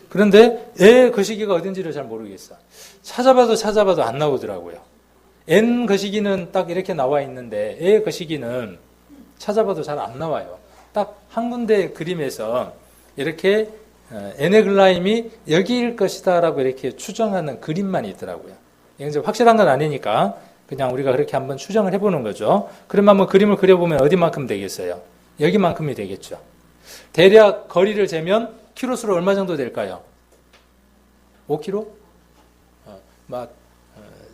그런데 애 거시기가 어딘지를 잘 모르겠어. 찾아봐도 안 나오더라고요. N 거시기는 딱 이렇게 나와 있는데 애 거시기는 찾아봐도 잘 안 나와요. 딱 한 군데 그림에서 이렇게 에네글라임이 여기일 것이다라고 이렇게 추정하는 그림만 있더라고요. 이제 확실한 건 아니니까 그냥 우리가 그렇게 한번 추정을 해보는 거죠. 그러면 한번 그림을 그려보면 어디만큼 되겠어요? 여기만큼이 되겠죠. 대략 거리를 재면 키로수로 얼마 정도 될까요? 5km?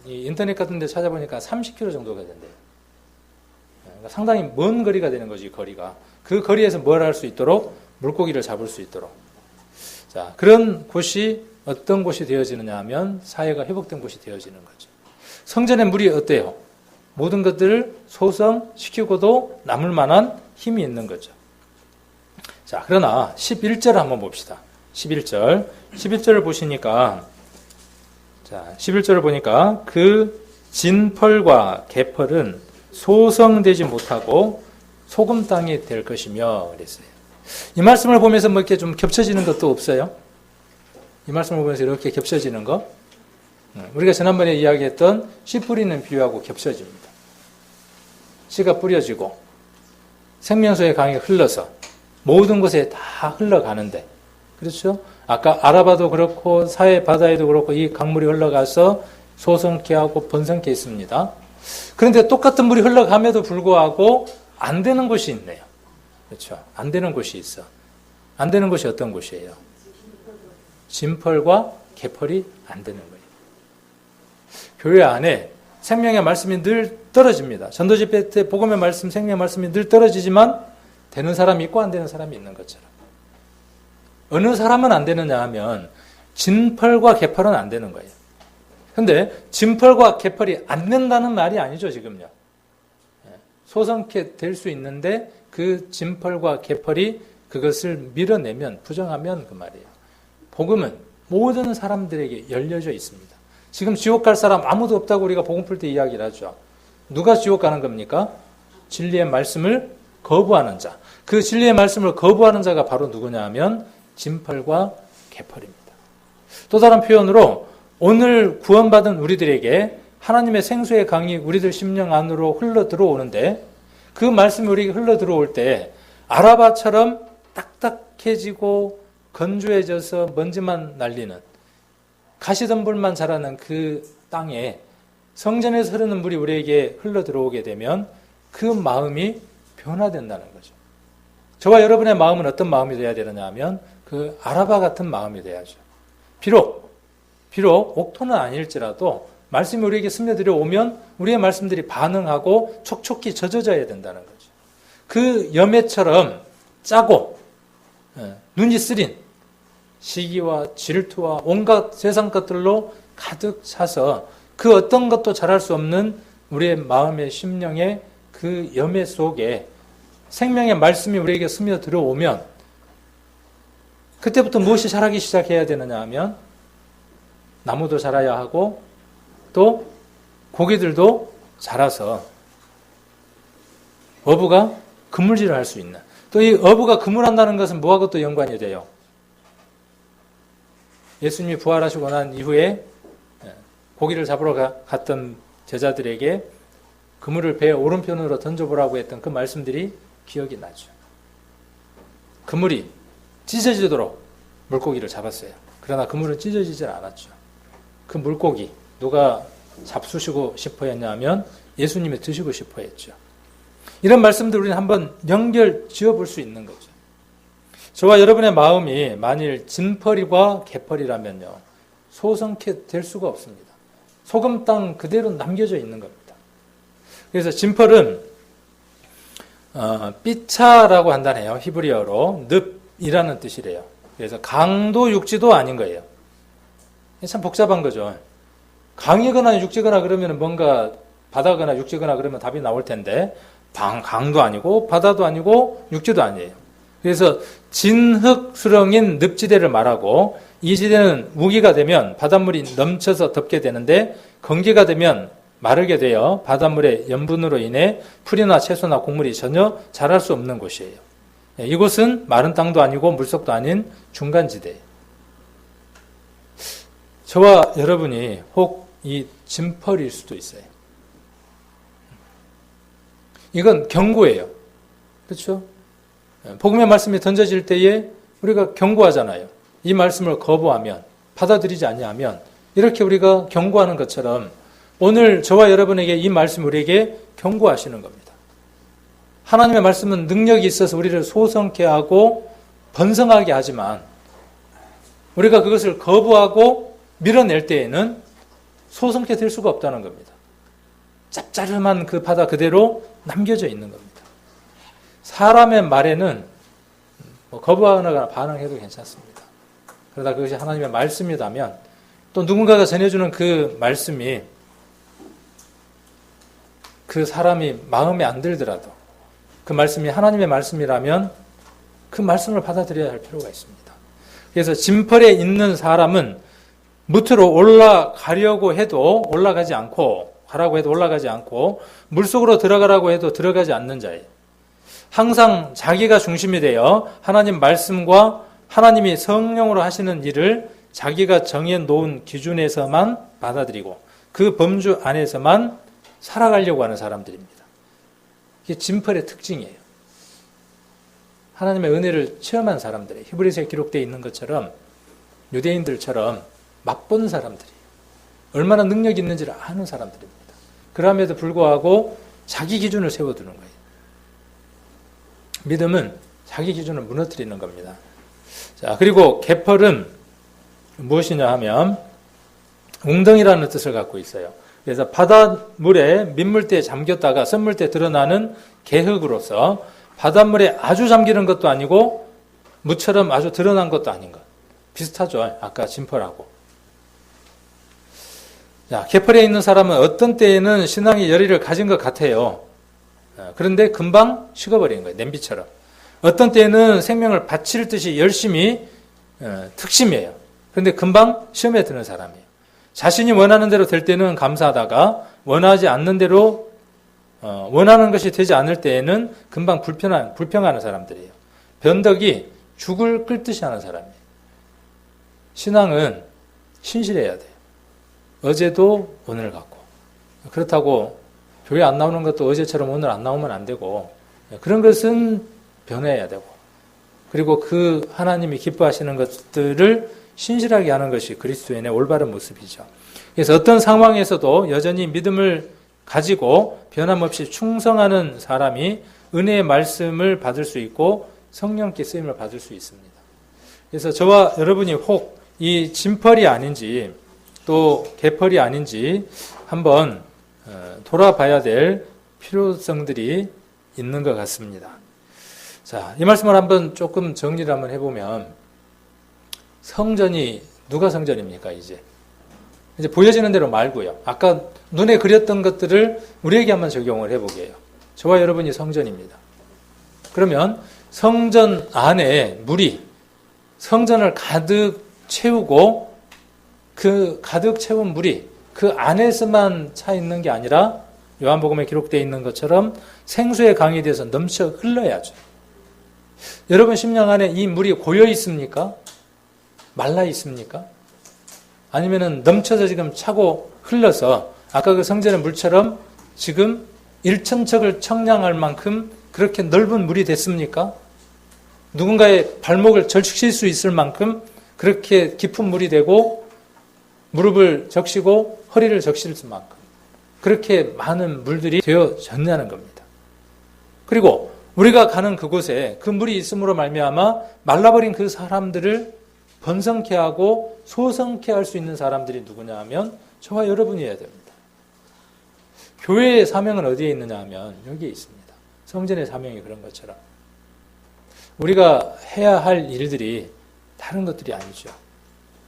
이 인터넷 같은 데 찾아보니까 30km 정도가 된대요. 그러니까 상당히 먼 거리가 되는 거지, 거리가. 그 거리에서 뭘 할 수 있도록? 물고기를 잡을 수 있도록. 자, 그런 곳이 어떤 곳이 되어지느냐 하면 사회가 회복된 곳이 되어지는 거죠. 성전의 물이 어때요? 모든 것들을 소성시키고도 남을 만한 힘이 있는 거죠. 자, 그러나 11절 한번 봅시다. 11절을 보시니까, 자, 11절을 보니까 그 진펄과 개펄은 소성되지 못하고 소금 땅이 될 것이며 그랬어요. 이 말씀을 보면서 뭐 이렇게 좀 겹쳐지는 것도 없어요? 이 말씀을 보면서 이렇게 겹쳐지는 거? 우리가 지난번에 이야기했던 씨 뿌리는 비유하고 겹쳐집니다. 씨가 뿌려지고 생명수의 강이 흘러서 모든 곳에 다 흘러가는데, 그렇죠? 아까 아라바도 그렇고 사해 바다에도 그렇고 이 강물이 흘러가서 소성케 하고 번성케 있습니다. 그런데 똑같은 물이 흘러감에도 불구하고 안 되는 곳이 있네요. 그렇죠? 안 되는 곳이 있어. 안 되는 곳이 어떤 곳이에요? 진펄과 개펄이 안 되는 거예요. 교회 안에 생명의 말씀이 늘 떨어집니다. 전도집회 때 복음의 말씀, 생명의 말씀이 늘 떨어지지만 되는 사람이 있고 안 되는 사람이 있는 것처럼. 어느 사람은 안 되느냐 하면 진펄과 개펄은 안 되는 거예요. 근데 진펄과 개펄이 안 된다는 말이 아니죠, 지금요. 소성케 될 수 있는데 그 진펄과 개펄이 그것을 밀어내면, 부정하면 그 말이에요. 복음은 모든 사람들에게 열려져 있습니다. 지금 지옥 갈 사람 아무도 없다고 우리가 복음 풀 때 이야기를 하죠. 누가 지옥 가는 겁니까? 진리의 말씀을 거부하는 자. 그 진리의 말씀을 거부하는 자가 바로 누구냐 하면 진펄과 개펄입니다. 또 다른 표현으로 오늘 구원받은 우리들에게 하나님의 생수의 강이 우리들 심령 안으로 흘러 들어오는데 그 말씀이 우리에게 흘러 들어올 때 아라바처럼 딱딱해지고 건조해져서 먼지만 날리는 가시덤불만 자라는 그 땅에 성전에서 흐르는 물이 우리에게 흘러 들어오게 되면 그 마음이 변화된다는 거죠. 저와 여러분의 마음은 어떤 마음이 되어야 되느냐 하면 그 아라바 같은 마음이 돼야죠. 비록 옥토는 아닐지라도 말씀이 우리에게 스며들어 오면 우리의 말씀들이 반응하고 촉촉히 젖어져야 된다는 거죠. 그 염해처럼 짜고 눈이 쓰린 시기와 질투와 온갖 세상 것들로 가득 차서 그 어떤 것도 잘할 수 없는 우리의 마음의 심령의 그 염해 속에 생명의 말씀이 우리에게 스며들어 오면 그때부터 무엇이 자라기 시작해야 되느냐 하면 나무도 자라야 하고 또 고기들도 자라서 어부가 그물질을 할 수 있는, 또 이 어부가 그물한다는 것은 뭐하고 또 연관이 돼요? 예수님이 부활하시고 난 이후에 고기를 잡으러 갔던 제자들에게 그물을 배 오른편으로 던져보라고 했던 그 말씀들이 기억이 나죠. 그물이 찢어지도록 물고기를 잡았어요. 그러나 그물은 찢어지질 않았죠. 그 물고기 누가 잡수시고 싶어 했냐면 예수님이 드시고 싶어 했죠. 이런 말씀들 우리는 한번 연결 지어볼 수 있는 거죠. 저와 여러분의 마음이 만일 진펄이와 개펄이라면요, 소성케 될 수가 없습니다. 소금 땅 그대로 남겨져 있는 겁니다. 그래서 진펄은 삐차라고 한다네요. 히브리어로 늪이라는 뜻이래요. 그래서 강도 육지도 아닌 거예요. 참 복잡한 거죠. 강이거나 육지거나 그러면 뭔가 바다거나 육지거나 그러면 답이 나올 텐데 강도 아니고 바다도 아니고 육지도 아니에요. 그래서 진흙수렁인 늪지대를 말하고, 이 지대는 우기가 되면 바닷물이 넘쳐서 덮게 되는데 건기가 되면 마르게 되어 바닷물의 염분으로 인해 풀이나 채소나 곡물이 전혀 자랄 수 없는 곳이에요. 이곳은 마른 땅도 아니고 물속도 아닌 중간지대예요. 저와 여러분이 혹 이 진펄일 수도 있어요. 이건 경고예요. 그렇죠? 복음의 말씀이 던져질 때에 우리가 경고하잖아요. 이 말씀을 거부하면, 받아들이지 아니하면 이렇게 우리가 경고하는 것처럼 오늘 저와 여러분에게 이 말씀 우리에게 경고하시는 겁니다. 하나님의 말씀은 능력이 있어서 우리를 소성케 하고 번성하게 하지만 우리가 그것을 거부하고 밀어낼 때에는 소성케 될 수가 없다는 겁니다. 짭짤한 그 바다 그대로 남겨져 있는 겁니다. 사람의 말에는 거부하거나 반응해도 괜찮습니다. 그러다 그것이 하나님의 말씀이라면, 또 누군가가 전해주는 그 말씀이 그 사람이 마음에 안 들더라도 그 말씀이 하나님의 말씀이라면 그 말씀을 받아들여야 할 필요가 있습니다. 그래서 진펄에 있는 사람은 무트로 올라가려고 해도 올라가지 않고, 가라고 해도 올라가지 않고, 물속으로 들어가라고 해도 들어가지 않는 자예요. 항상 자기가 중심이 되어 하나님 말씀과 하나님이 성령으로 하시는 일을 자기가 정해놓은 기준에서만 받아들이고 그 범주 안에서만 살아가려고 하는 사람들입니다. 이게 진펄의 특징이에요. 하나님의 은혜를 체험한 사람들이에요. 히브리서에 기록되어 있는 것처럼 유대인들처럼 맛본 사람들이에요. 얼마나 능력이 있는지를 아는 사람들입니다. 그럼에도 불구하고 자기 기준을 세워두는 거예요. 믿음은 자기 기준을 무너뜨리는 겁니다. 자, 그리고 개펄은 무엇이냐 하면 웅덩이라는 뜻을 갖고 있어요. 그래서 바닷물에 민물대에 잠겼다가 샘물대에 드러나는 개흙으로서 바닷물에 아주 잠기는 것도 아니고 무처럼 아주 드러난 것도 아닌 것. 비슷하죠. 아까 진펄하고. 자, 개펄에 있는 사람은 어떤 때에는 신앙의 열의를 가진 것 같아요. 그런데 금방 식어버리는 거예요. 냄비처럼. 어떤 때에는 생명을 바칠 듯이 열심히 특심이에요. 그런데 금방 시험에 드는 사람이에요. 자신이 원하는 대로 될 때는 감사하다가 원하지 않는 대로 원하는 것이 되지 않을 때에는 금방 불평하는 사람들이에요. 변덕이 죽을 끓듯이 하는 사람이에요. 신앙은 신실해야 돼요. 어제도 오늘 같고. 그렇다고 교회 안 나오는 것도 어제처럼 오늘 안 나오면 안 되고, 그런 것은 변해야 되고, 그리고 그 하나님이 기뻐하시는 것들을 신실하게 하는 것이 그리스도인의 올바른 모습이죠. 그래서 어떤 상황에서도 여전히 믿음을 가지고 변함없이 충성하는 사람이 은혜의 말씀을 받을 수 있고 성령께 쓰임을 받을 수 있습니다. 그래서 저와 여러분이 혹 이 진펄이 아닌지 또 개펄이 아닌지 한번 돌아봐야 될 필요성들이 있는 것 같습니다. 자, 이 말씀을 한번 조금 정리를 한번 해보면, 성전이 누가 성전입니까? 이제 보여지는 대로 말고요. 아까 눈에 그렸던 것들을 우리에게 한번 적용을 해보게요. 저와 여러분이 성전입니다. 그러면 성전 안에 물이 성전을 가득 채우고 그 가득 채운 물이 그 안에서만 차 있는 게 아니라 요한복음에 기록되어 있는 것처럼 생수의 강에 대해서 넘쳐 흘러야죠. 여러분 심령 안에 이 물이 고여 있습니까? 말라 있습니까? 아니면은 넘쳐서 지금 차고 흘러서 아까 그 성전의 물처럼 지금 일천척을 청량할 만큼 그렇게 넓은 물이 됐습니까? 누군가의 발목을 절식실 수 있을 만큼 그렇게 깊은 물이 되고 무릎을 적시고 허리를 적실 만큼 그렇게 많은 물들이 되어졌냐는 겁니다. 그리고 우리가 가는 그곳에 그 물이 있음으로 말미암아 말라버린 그 사람들을 번성케 하고 소성케 할 수 있는 사람들이 누구냐 하면 저와 여러분이어야 됩니다. 교회의 사명은 어디에 있느냐 하면 여기에 있습니다. 성전의 사명이 그런 것처럼 우리가 해야 할 일들이 다른 것들이 아니죠.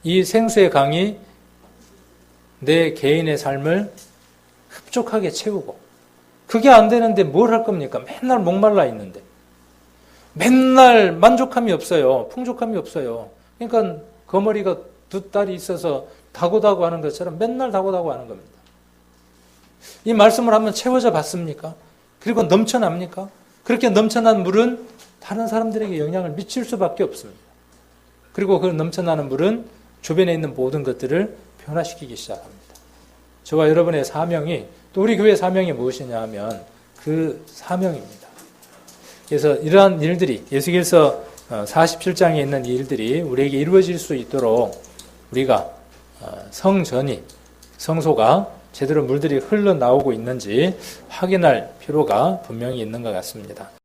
이 생수의 강이 내 개인의 삶을 흡족하게 채우고, 그게 안 되는데 뭘 할 겁니까? 맨날 목말라 있는데 맨날 만족함이 없어요. 풍족함이 없어요. 그러니까 거머리가 두 딸이 있어서 다고다고 하는 것처럼 맨날 다고다고 하는 겁니다. 이 말씀을 한번 채워져 봤습니까? 그리고 넘쳐납니까? 그렇게 넘쳐난 물은 다른 사람들에게 영향을 미칠 수밖에 없습니다. 그리고 그 넘쳐나는 물은 주변에 있는 모든 것들을 변화시키기 시작합니다. 저와 여러분의 사명이, 또 우리 교회의 사명이 무엇이냐 하면 그 사명입니다. 그래서 이러한 일들이, 예수께서 47장에 있는 이 일들이 우리에게 이루어질 수 있도록 우리가 성전이, 성소가 제대로 물들이 흘러나오고 있는지 확인할 필요가 분명히 있는 것 같습니다.